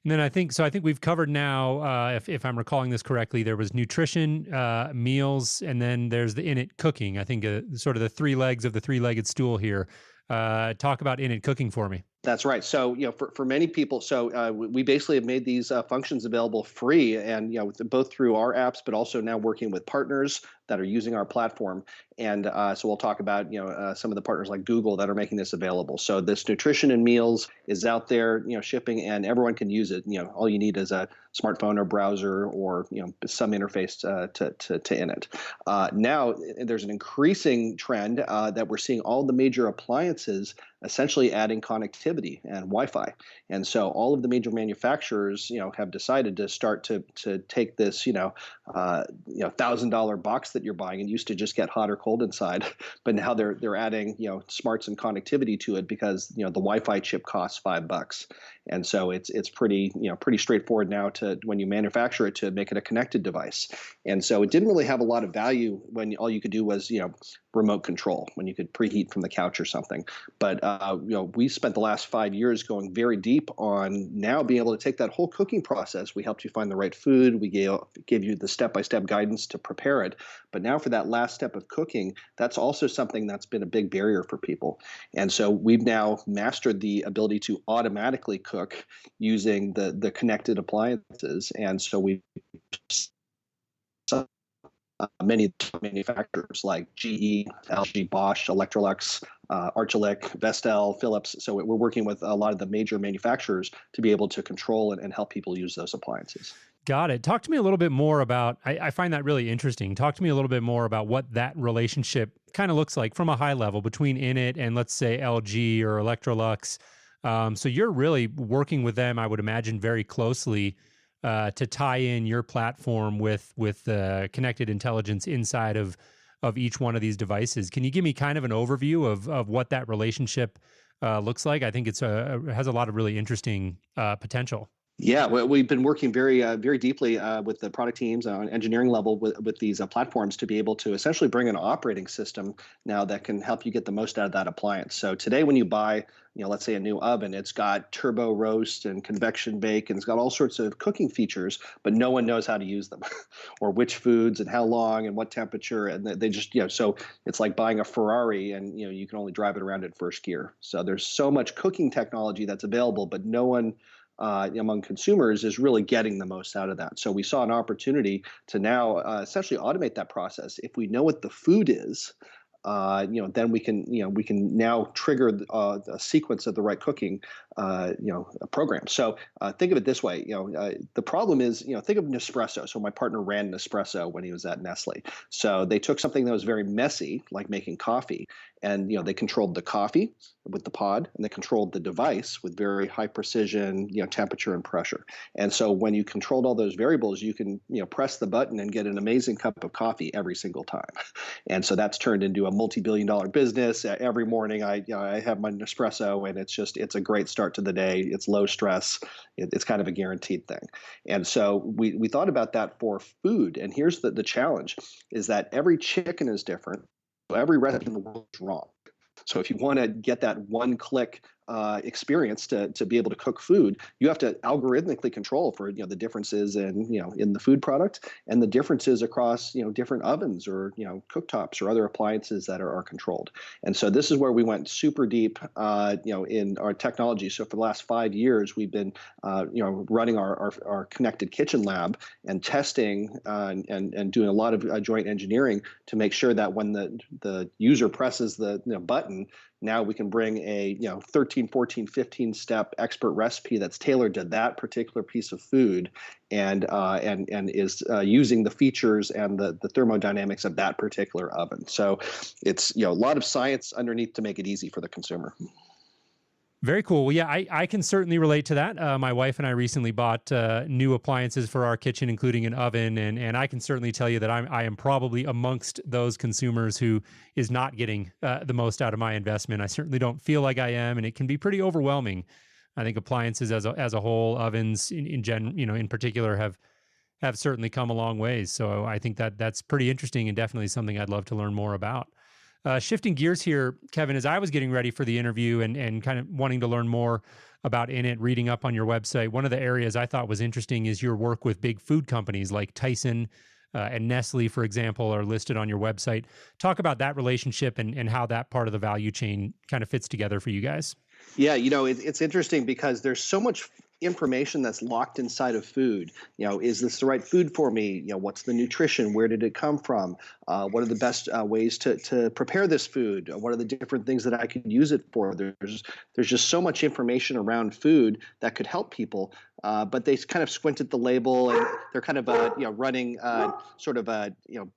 And then I think we've covered now, if I'm recalling this correctly, there was nutrition, meals, and then there's the Innit cooking. I think sort of the 3 legs of the 3-legged stool here. Talk about Innit cooking for me. That's right. So, for many people, we basically have made these functions available free, and both through our apps, but also now working with partners that are using our platform. And so we'll talk about some of the partners like Google that are making this available. So this nutrition and meals is out there, shipping, and everyone can use it. All you need is a smartphone or browser or some interface to Innit. Now there's an increasing trend that we're seeing all the major appliances essentially adding connectivity and Wi-Fi. And so all of the major manufacturers, have decided to start to take this, $1,000 box that you're buying. It used to just get hot or cold inside, but now they're adding, smarts and connectivity to it because the Wi-Fi chip costs $5. And so it's pretty straightforward now to when you manufacture it to make it a connected device. And so it didn't really have a lot of value when all you could do was remote control, when you could preheat from the couch or something. But we spent the last 5 years going very deep on now being able to take that whole cooking process. We helped you find the right food. We gave you the step-by-step guidance to prepare it. But now for that last step of cooking, that's also something that's been a big barrier for people. And so we've now mastered the ability to automatically cook using the connected appliances. And so we many manufacturers like GE, LG, Bosch, Electrolux, Arçelik, Vestel, Philips. So we're working with a lot of the major manufacturers to be able to control and help people use those appliances. Got it. Talk to me a little bit more about, I find that really interesting. Talk to me a little bit more about what that relationship kind of looks like from a high level between Innit and, let's say, LG or Electrolux. So you're really working with them, I would imagine, very closely to tie in your platform with connected intelligence inside of each one of these devices. Can you give me kind of an overview of what that relationship looks like? I think it's has a lot of really interesting potential. Yeah, well, we've been working very deeply with the product teams on engineering level with these platforms to be able to essentially bring an operating system now that can help you get the most out of that appliance. So today, when you buy, let's say a new oven, it's got turbo roast and convection bake, and it's got all sorts of cooking features, but no one knows how to use them, or which foods and how long and what temperature, and they just so it's like buying a Ferrari, and you can only drive it around in first gear. So there's so much cooking technology that's available, but no one among consumers is really getting the most out of that. So we saw an opportunity to now essentially automate that process. If we know what the food is, then we can now trigger a sequence of the right cooking, a program. So think of it this way. The problem is, think of Nespresso. So my partner ran Nespresso when he was at Nestle. So they took something that was very messy, like making coffee, and they controlled the coffee with the pod, and they controlled the device with very high precision, temperature and pressure. And so when you controlled all those variables, you can press the button and get an amazing cup of coffee every single time. And so that's turned into a multi-billion-dollar business. Every morning I have my Nespresso, and it's a great start to the day. It's low stress. It's kind of a guaranteed thing. And so we thought about that for food. And here's the challenge is that every chicken is different. Every recipe in the world is wrong. So if you want to get that one-click experience to be able to cook food, you have to algorithmically control for the differences in the food product and the differences across different ovens or cooktops or other appliances that are controlled. And so this is where we went super deep in our technology. So for the last 5 years, we've been running our connected kitchen lab and testing and doing a lot of joint engineering to make sure that when the user presses the button, now we can bring a 13, 14, 15 step expert recipe that's tailored to that particular piece of food and is using the features and the thermodynamics of that particular oven. So it's a lot of science underneath to make it easy for the consumer. Very cool. Well, yeah, I can certainly relate to that. My wife and I recently bought new appliances for our kitchen, including an oven, and I can certainly tell you that I am probably amongst those consumers who is not getting the most out of my investment. I certainly don't feel like I am, and it can be pretty overwhelming. I think appliances as a whole, ovens in particular, have certainly come a long ways. So I think that's pretty interesting and definitely something I'd love to learn more about. Shifting gears here, Kevin, as I was getting ready for the interview and kind of wanting to learn more about Innit, reading up on your website, one of the areas I thought was interesting is your work with big food companies like Tyson and Nestle, for example, are listed on your website. Talk about that relationship and how that part of the value chain kind of fits together for you guys. Yeah, it's interesting because there's so much information that's locked inside of food. Is this the right food for me? What's the nutrition? Where did it come from? What are the best ways to prepare this food? What are the different things that I could use it for? There's just so much information around food that could help people, but they kind of squint at the label and they're kind of running sort of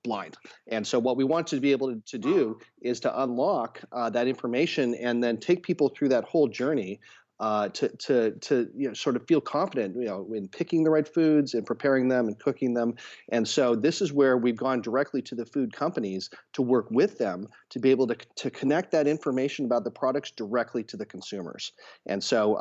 blind. And so what we want to be able to do is to unlock that information and then take people through that whole journey to sort of feel confident in picking the right foods and preparing them and cooking them. And so this is where we've gone directly to the food companies to work with them to be able to connect that information about the products directly to the consumers. And so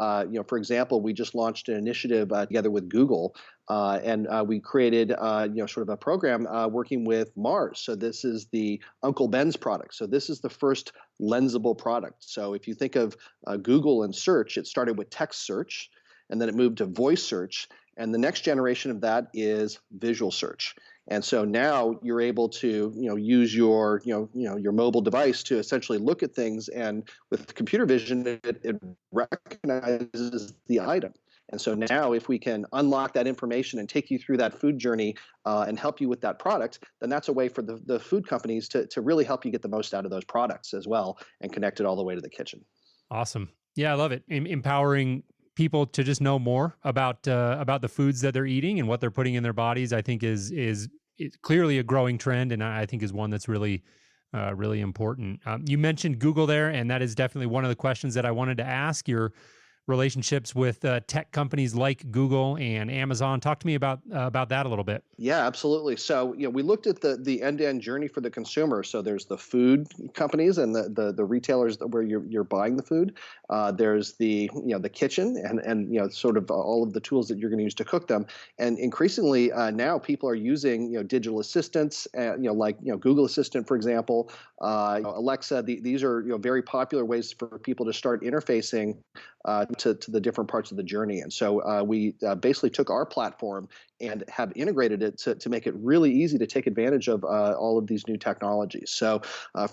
for example, we just launched an initiative together with Google, and we created sort of a program working with Mars. So this is the Uncle Ben's product. So this is the first lensable product. So if you think of Google and search, it started with text search, and then it moved to voice search, and the next generation of that is visual search. And so now you're able to use your your mobile device to essentially look at things, and with computer vision, it recognizes the item. And so now if we can unlock that information and take you through that food journey and help you with that product, then that's a way for the food companies to really help you get the most out of those products as well and connect it all the way to the kitchen. Awesome. Yeah, I love it. Empowering people to just know more about the foods that they're eating and what they're putting in their bodies, I think is clearly a growing trend, and I think is one that's really important. You mentioned Google there, and that is definitely one of the questions that I wanted to ask. Your relationships with tech companies like Google and Amazon. Talk to me about that a little bit. Yeah, absolutely. So, we looked at the end-to-end journey for the consumer. So there's the food companies and the retailers where you're buying the food. There's the kitchen and sort of all of the tools that you're going to use to cook them. And increasingly now people are using digital assistants, like Google Assistant, for example, Alexa. These are very popular ways for people to start interfacing to the different parts of the journey. And so we basically took our platform and have integrated it to make it really easy to take advantage of all of these new technologies. So,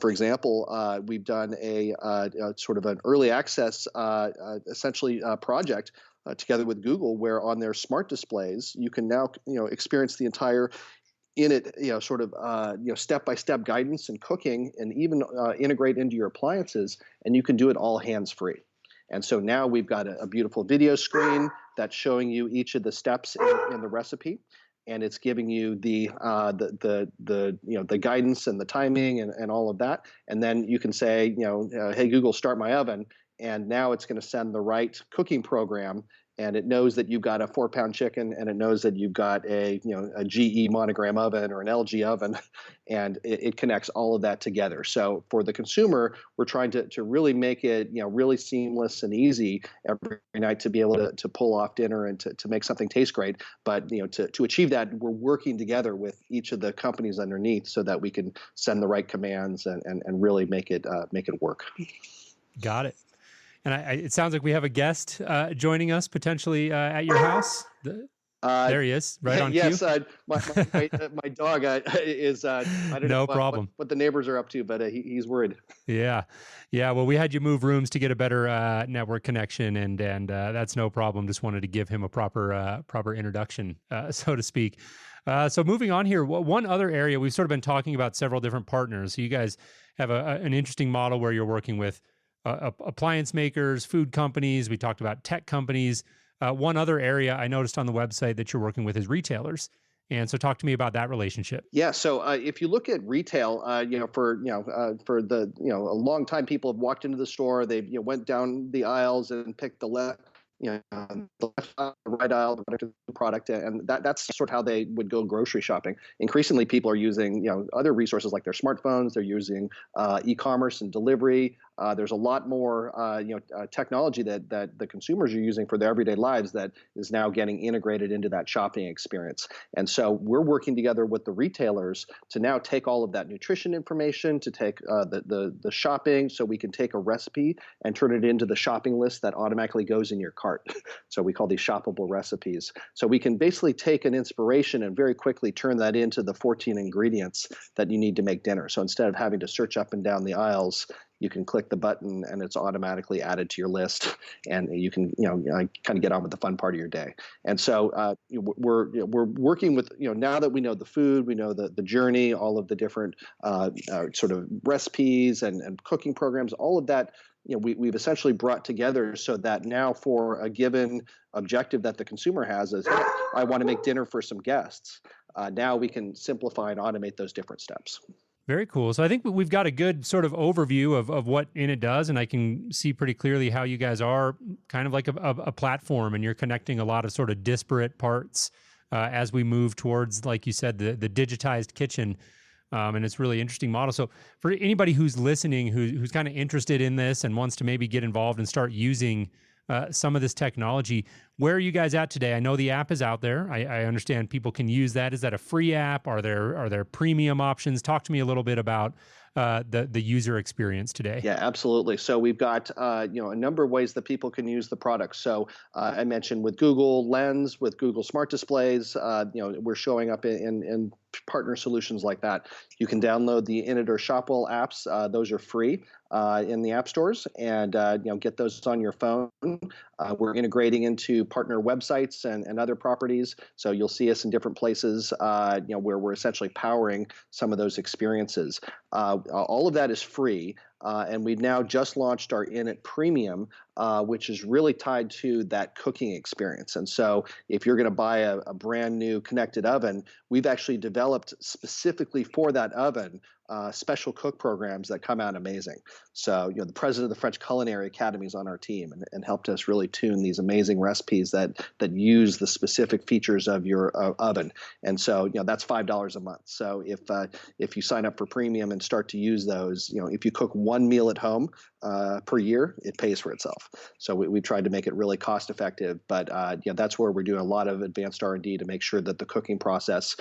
for example, we've done a sort of an early access, essentially project together with Google, where on their smart displays you can now experience the entire Innit, sort of step-by-step guidance and cooking, and even integrate into your appliances, and you can do it all hands-free. And so now we've got a beautiful video screen that's showing you each of the steps in the recipe, and it's giving you the guidance and the timing and all of that. And then you can say, hey Google, start my oven, and now it's going to send the right cooking program. And it knows that you've got a 4-pound chicken, and it knows that you've got a GE monogram oven or an LG oven, and it connects all of that together. So for the consumer, we're trying to really make it really seamless and easy every night to be able to pull off dinner and to make something taste great. But to achieve that, we're working together with each of the companies underneath so that we can send the right commands and really make it work. Got it. And it sounds like we have a guest joining us potentially at your house. There he is, right on cue. Yes, my dog is. I don't know what the neighbors are up to, but he's worried. Yeah. Well, we had you move rooms to get a better network connection, and that's no problem. Just wanted to give him a proper introduction, so to speak. So moving on here, one other area we've sort of been talking about several different partners. So you guys have an interesting model where you're working with appliance makers, food companies. We talked about tech companies. One other area I noticed on the website that you're working with is retailers. And so talk to me about that relationship. Yeah. So if you look at retail, for the, a long time, people have walked into the store, they've, went down the aisles and picked the left, the left aisle, the right aisle, the product, and that's sort of how they would go grocery shopping. Increasingly, people are using, other resources like their smartphones. They're using e-commerce and delivery. There's a lot more, technology that the consumers are using for their everyday lives that is now getting integrated into that shopping experience. And so we're working together with the retailers to now take all of that nutrition information, to take the shopping, so we can take a recipe and turn it into the shopping list that automatically goes in your cart. So we call these shoppable recipes. So we can basically take an inspiration and very quickly turn that into the 14 ingredients that you need to make dinner. So instead of having to search up and down the aisles, you can click the button and it's automatically added to your list, and you can kind of get on with the fun part of your day. And so we're working with, now that we know the food, we know the journey, all of the different sort of recipes and cooking programs, all of that. We've essentially brought together so that now for a given objective that the consumer has is, hey, I want to make dinner for some guests. Now we can simplify and automate those different steps. Very cool. So I think we've got a good sort of overview of what Innit does, and I can see pretty clearly how you guys are kind of like a platform, and you're connecting a lot of sort of disparate parts as we move towards, like you said, the digitized kitchen. And it's really interesting model. So for anybody who's listening, who's kind of interested in this and wants to maybe get involved and start using some of this technology, where are you guys at today? I know the app is out there. I understand people can use that. Is that a free app? Are there premium options? Talk to me a little bit about the user experience today. Yeah, absolutely. So we've got a number of ways that people can use the product. So I mentioned with Google Lens, with Google Smart Displays, we're showing up in partner solutions like that. You can download the Innit or Shopwell apps; those are free in the app stores, and get those on your phone. We're integrating into partner websites and other properties, so you'll see us in different places, where we're essentially powering some of those experiences. All of that is free. And we've now just launched our Innit Premium, which is really tied to that cooking experience. And so if you're going to buy a brand new connected oven, we've actually developed specifically for that oven special cook programs that come out amazing. So, the president of the French Culinary Academy is on our team and helped us really tune these amazing recipes that use the specific features of your oven. And so, that's $5 a month. So if you sign up for premium and start to use those, if you cook one meal at home per year, it pays for itself. So we tried to make it really cost effective, but that's where we're doing a lot of advanced R&D to make sure that the cooking process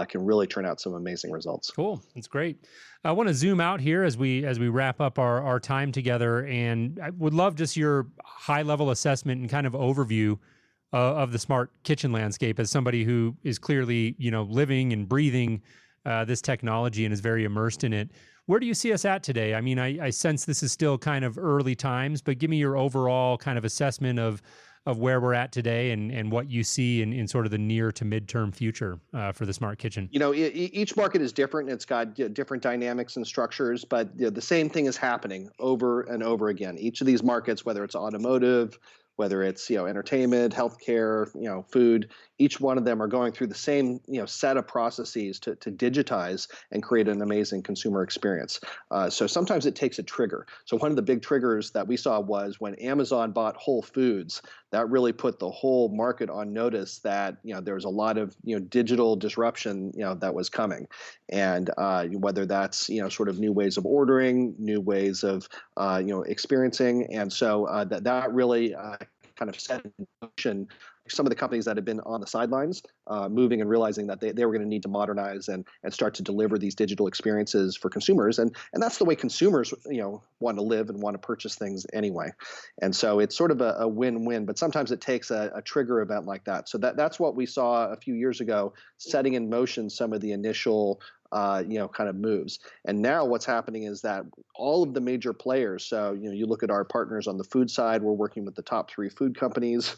can really turn out some amazing results. Cool, that's great. I want to zoom out here as we wrap up our time together, and I would love just your high level assessment and kind of overview of the smart kitchen landscape as somebody who is clearly living and breathing this technology and is very immersed in it. Where do you see us at today? I mean, I sense this is still kind of early times, but give me your overall kind of assessment of where we're at today and what you see in sort of the near to midterm future for the smart kitchen. Each market is different. It's got different dynamics and structures, but the same thing is happening over and over again. Each of these markets, whether it's automotive, whether it's entertainment, healthcare, food, each one of them are going through the same set of processes to digitize and create an amazing consumer experience. So sometimes it takes a trigger. So one of the big triggers that we saw was when Amazon bought Whole Foods. That really put the whole market on notice that there was a lot of digital disruption that was coming, and whether that's sort of new ways of ordering, new ways of experiencing, and so that really kind of set in motion some of the companies that have been on the sidelines, moving and realizing that they were going to need to modernize and start to deliver these digital experiences for consumers. And that's the way consumers, want to live and want to purchase things anyway. And so it's sort of a win-win, but sometimes it takes a trigger event like that. So that's what we saw a few years ago, setting in motion some of the initial kind of moves. And now what's happening is that all of the major players, so, you look at our partners on the food side, we're working with the top 3 food companies,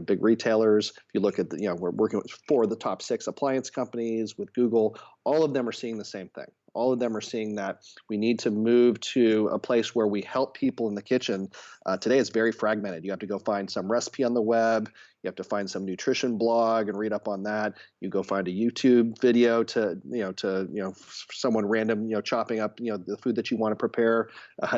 big retailers. If you look at we're working with 4 of the top 6 appliance companies with Google, all of them are seeing the same thing. All of them are seeing that we need to move to a place where we help people in the kitchen. Today it's very fragmented. You have to go find some recipe on the web. You have to find some nutrition blog and read up on that. You go find a YouTube video to someone random, chopping up, the food that you want to prepare.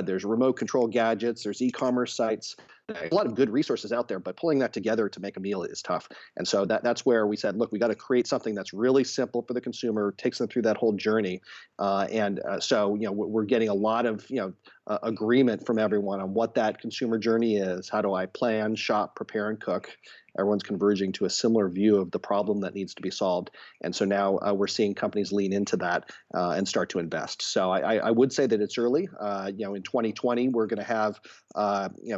There's remote control gadgets. There's e-commerce sites. A lot of good resources out there, but pulling that together to make a meal is tough. And so that's where we said, look, we got to create something that's really simple for the consumer, takes them through that whole journey. So we're getting a lot of agreement from everyone on what that consumer journey is. How do I plan, shop, prepare, and cook? Everyone's converging to a similar view of the problem that needs to be solved. And so now we're seeing companies lean into that and start to invest. So I would say that it's early. In 2020, we're going to have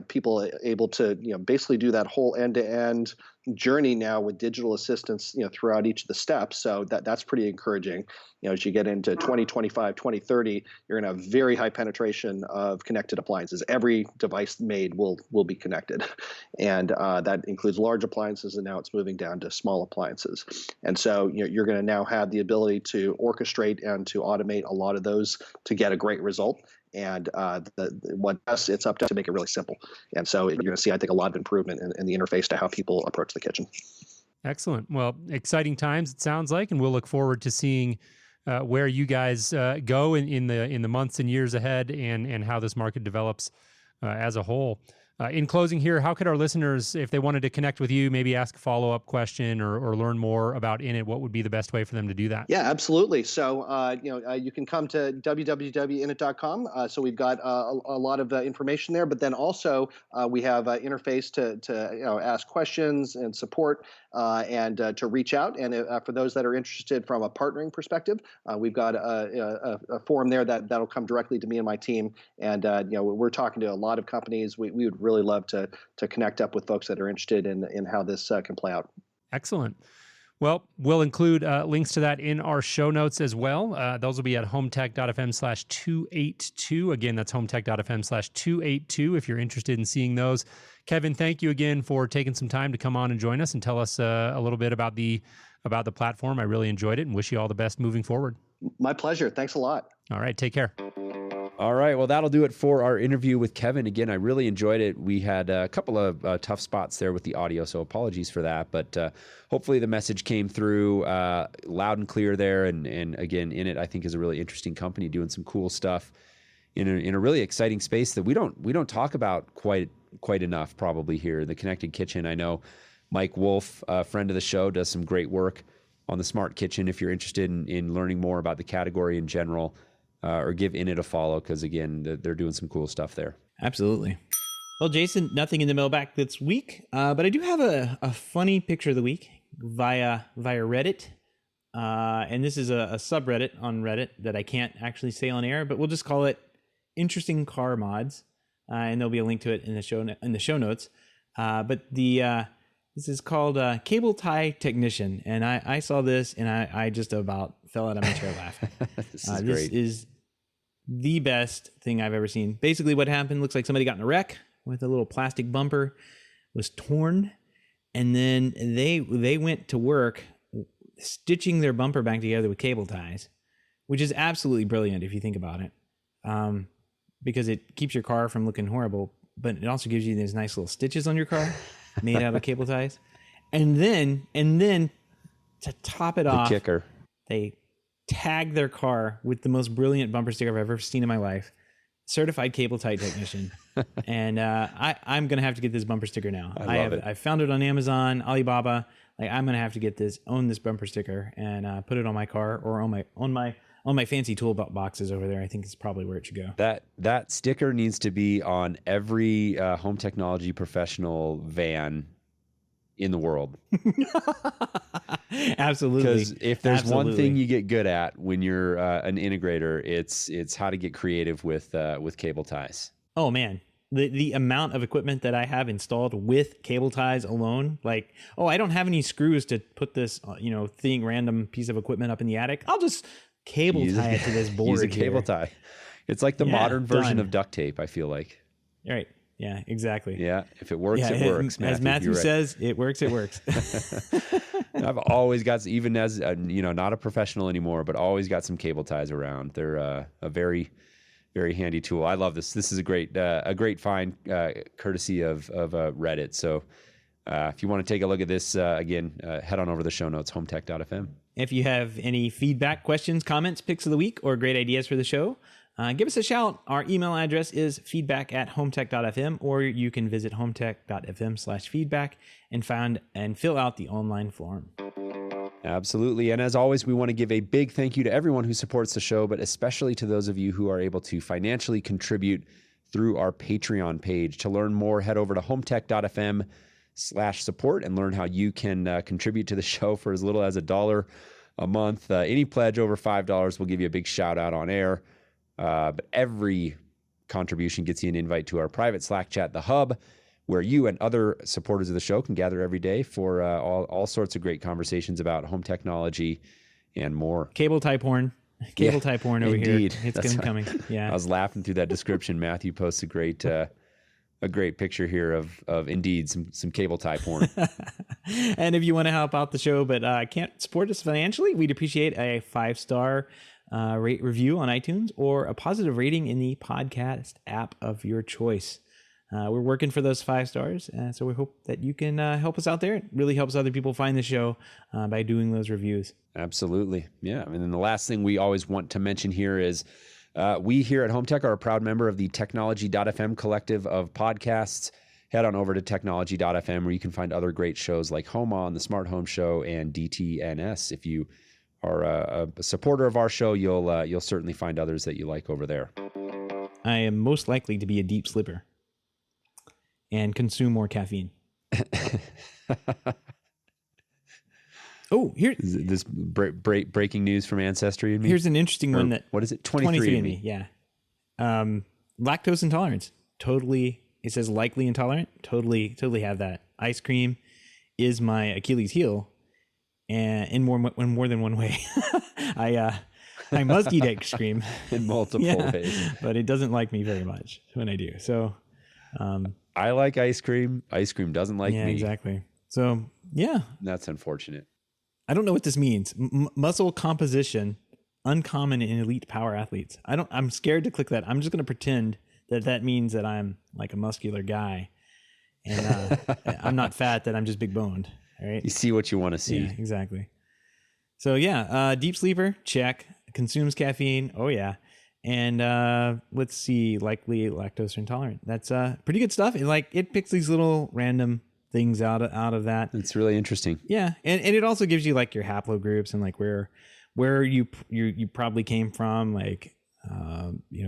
people able to basically do that whole end-to-end journey now with digital assistants, throughout each of the steps. So that's pretty encouraging. As you get into 2025, 2030, you're going to have very high penetration of connected appliances. Every device made will be connected. And that includes large appliances, and now it's moving down to small appliances. And so you're going to now have the ability to orchestrate and to automate a lot of those to get a great result. And it's up to make it really simple. And so you're going to see, I think, a lot of improvement in the interface to how people approach the kitchen. Excellent. Well, exciting times, it sounds like, and we'll look forward to seeing where you guys go in the months and years ahead, and how this market develops as a whole. In closing here, how could our listeners, if they wanted to connect with you, maybe ask a follow-up question or learn more about Innit, what would be the best way for them to do that? Yeah, absolutely. So, you can come to www.innit.com. So we've got a lot of information there, but then also we have an interface to ask questions and support and to reach out. And for those that are interested from a partnering perspective, we've got a forum there that'll come directly to me and my team. And we're talking to a lot of companies. We would really love to connect up with folks that are interested in how this can play out. Excellent. Well, we'll include links to that in our show notes as well. Those will be at HomeTech.fm/282. Again, that's HomeTech.fm/282 if you're interested in seeing those. Kevin, thank you again for taking some time to come on and join us and tell us a little bit about the platform. I really enjoyed it and wish you all the best moving forward. My pleasure. Thanks a lot. All right. Take care. All right. Well, that'll do it for our interview with Kevin. Again, I really enjoyed it. We had a couple of tough spots there with the audio, so apologies for that. But hopefully the message came through loud and clear there. And again, Innit, I think, is a really interesting company doing some cool stuff in a really exciting space that we don't talk about quite enough probably here. The connected kitchen. I know Mike Wolf, a friend of the show, does some great work on the smart kitchen. If you're interested in learning more about the category in general, or give Innit a follow, because again, they're doing some cool stuff there. Absolutely. Well, Jason, nothing in the mailbag this week, but I do have a funny picture of the week via Reddit. And this is a subreddit on Reddit that I can't actually say on air, but we'll just call it Interesting Car Mods. And there'll be a link to it in the show notes. But this is called Cable Tie Technician. And I saw this and I just about fell out of my chair laughing. This is great. This is the best thing I've ever seen. Basically what happened, looks like somebody got in a wreck with a little plastic bumper, was torn, and then they went to work stitching their bumper back together with cable ties, which is absolutely brilliant if you think about it, because it keeps your car from looking horrible, but it also gives you these nice little stitches on your car made out of cable ties. And then to top it off, kicker, they tag their car with the most brilliant bumper sticker I've ever seen in my life. Certified cable tie technician. And I'm going to have to get this bumper sticker now. I found it on Amazon, Alibaba. I'm going to have to get this, own this bumper sticker and put it on my car or on my fancy tool boxes over there. I think it's probably where it should go. That sticker needs to be on every home technology professional van in the world. Absolutely. Because if there's one thing you get good at when you're an integrator, it's how to get creative with cable ties. Oh man, the amount of equipment that I have installed with cable ties alone, I don't have any screws to put this random piece of equipment up in the attic. I'll just cable tie it to this board. Use a cable tie. It's like the modern version of duct tape, I feel like. Right. Yeah, exactly. Yeah, if it works, it works. As Matthew says, it works, it works. I've always got, even as not a professional anymore, but always got some cable ties around. They're a very, very handy tool. I love this. This is a great find, courtesy of Reddit. So if you want to take a look at this, again, head on over to the show notes, HomeTech.fm. If you have any feedback, questions, comments, picks of the week, or great ideas for the show, give us a shout. Our email address is feedback@hometech.fm, or you can visit hometech.fm/feedback and fill out the online form. Absolutely. And as always, we want to give a big thank you to everyone who supports the show, but especially to those of you who are able to financially contribute through our Patreon page. To learn more, head over to hometech.fm/support and learn how you can contribute to the show for as little as $1 a month. Any pledge over $5 will give you a big shout out on air. But every contribution gets you an invite to our private Slack chat, The Hub, where you and other supporters of the show can gather every day for all sorts of great conversations about home technology and more. Cable tie porn. Tie porn over indeed. Here. It's coming. Yeah. I was laughing through that description. Matthew posts a great picture here of indeed some cable tie porn. And if you want to help out the show but can't support us financially, we'd appreciate a 5-star rate review on iTunes or a positive rating in the podcast app of your choice. We're working for those 5 stars, so we hope that you can help us out there. It really helps other people find the show by doing those reviews. Absolutely. Yeah. And then the last thing we always want to mention here is we here at HomeTech are a proud member of the Technology.fm collective of podcasts. Head on over to Technology.fm, where you can find other great shows like Home On, The Smart Home Show, and DTNS. If you are a supporter of our show, you'll certainly find others that you like over there. I am most likely to be a deep sleeper and consume more caffeine. Oh, here. Is this breaking news from Ancestry and me? Here's an interesting one that. What is it? 23andMe. Yeah. Lactose intolerance. Totally. It says likely intolerant. Totally have that. Ice cream is my Achilles heel, and in more than one way. I must eat ice cream in multiple ways, but it doesn't like me very much when I do. So. I like ice cream. Ice cream doesn't like me. Exactly. So, yeah. That's unfortunate. I don't know what this means. Muscle composition, uncommon in elite power athletes. I'm scared to click that. I'm just going to pretend that means that I'm like a muscular guy and I'm not fat, that I'm just big boned. All right. You see what you want to see. Yeah, exactly. So, yeah. Deep sleeper, check. Consumes caffeine. Oh, yeah. And let's see, likely lactose intolerant. That's pretty good stuff. It picks these little random things out of that. It's really interesting. Yeah, and it also gives you like your haplogroups and like where you probably came from, like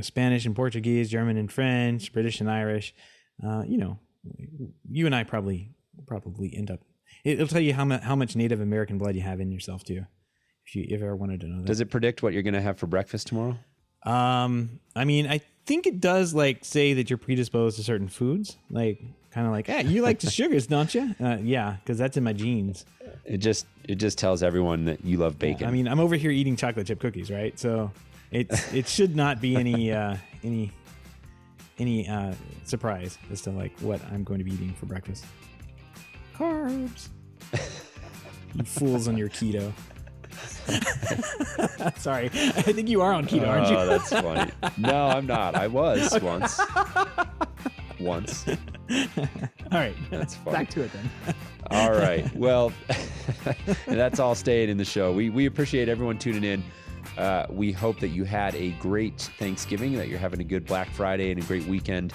Spanish and Portuguese, German and French, British and Irish. You and I probably end up. It'll tell you how much Native American blood you have in yourself too, if you ever wanted to know that. Does it predict what you're going to have for breakfast tomorrow? I mean, I think it does say that you're predisposed to certain foods, kind of like, hey, you like the sugars, don't you? Yeah, because that's in my genes. It just tells everyone that you love bacon. Yeah, I mean, I'm over here eating chocolate chip cookies, right? So it should not be any surprise as to what I'm going to be eating for breakfast. Carbs. You fools on your keto. Sorry, I think you are on keto, aren't you? Oh, that's funny. No, I'm not. I was once. All right, that's funny. Back to it then. All right. Well, that's all staying in the show. We appreciate everyone tuning in. We hope that you had a great Thanksgiving, that you're having a good Black Friday and a great weekend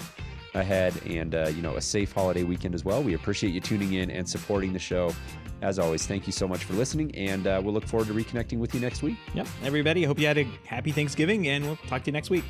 ahead, and a safe holiday weekend as well. We appreciate you tuning in and supporting the show. As always, thank you so much for listening, and we'll look forward to reconnecting with you next week. Yep. Everybody, I hope you had a happy Thanksgiving, and we'll talk to you next week.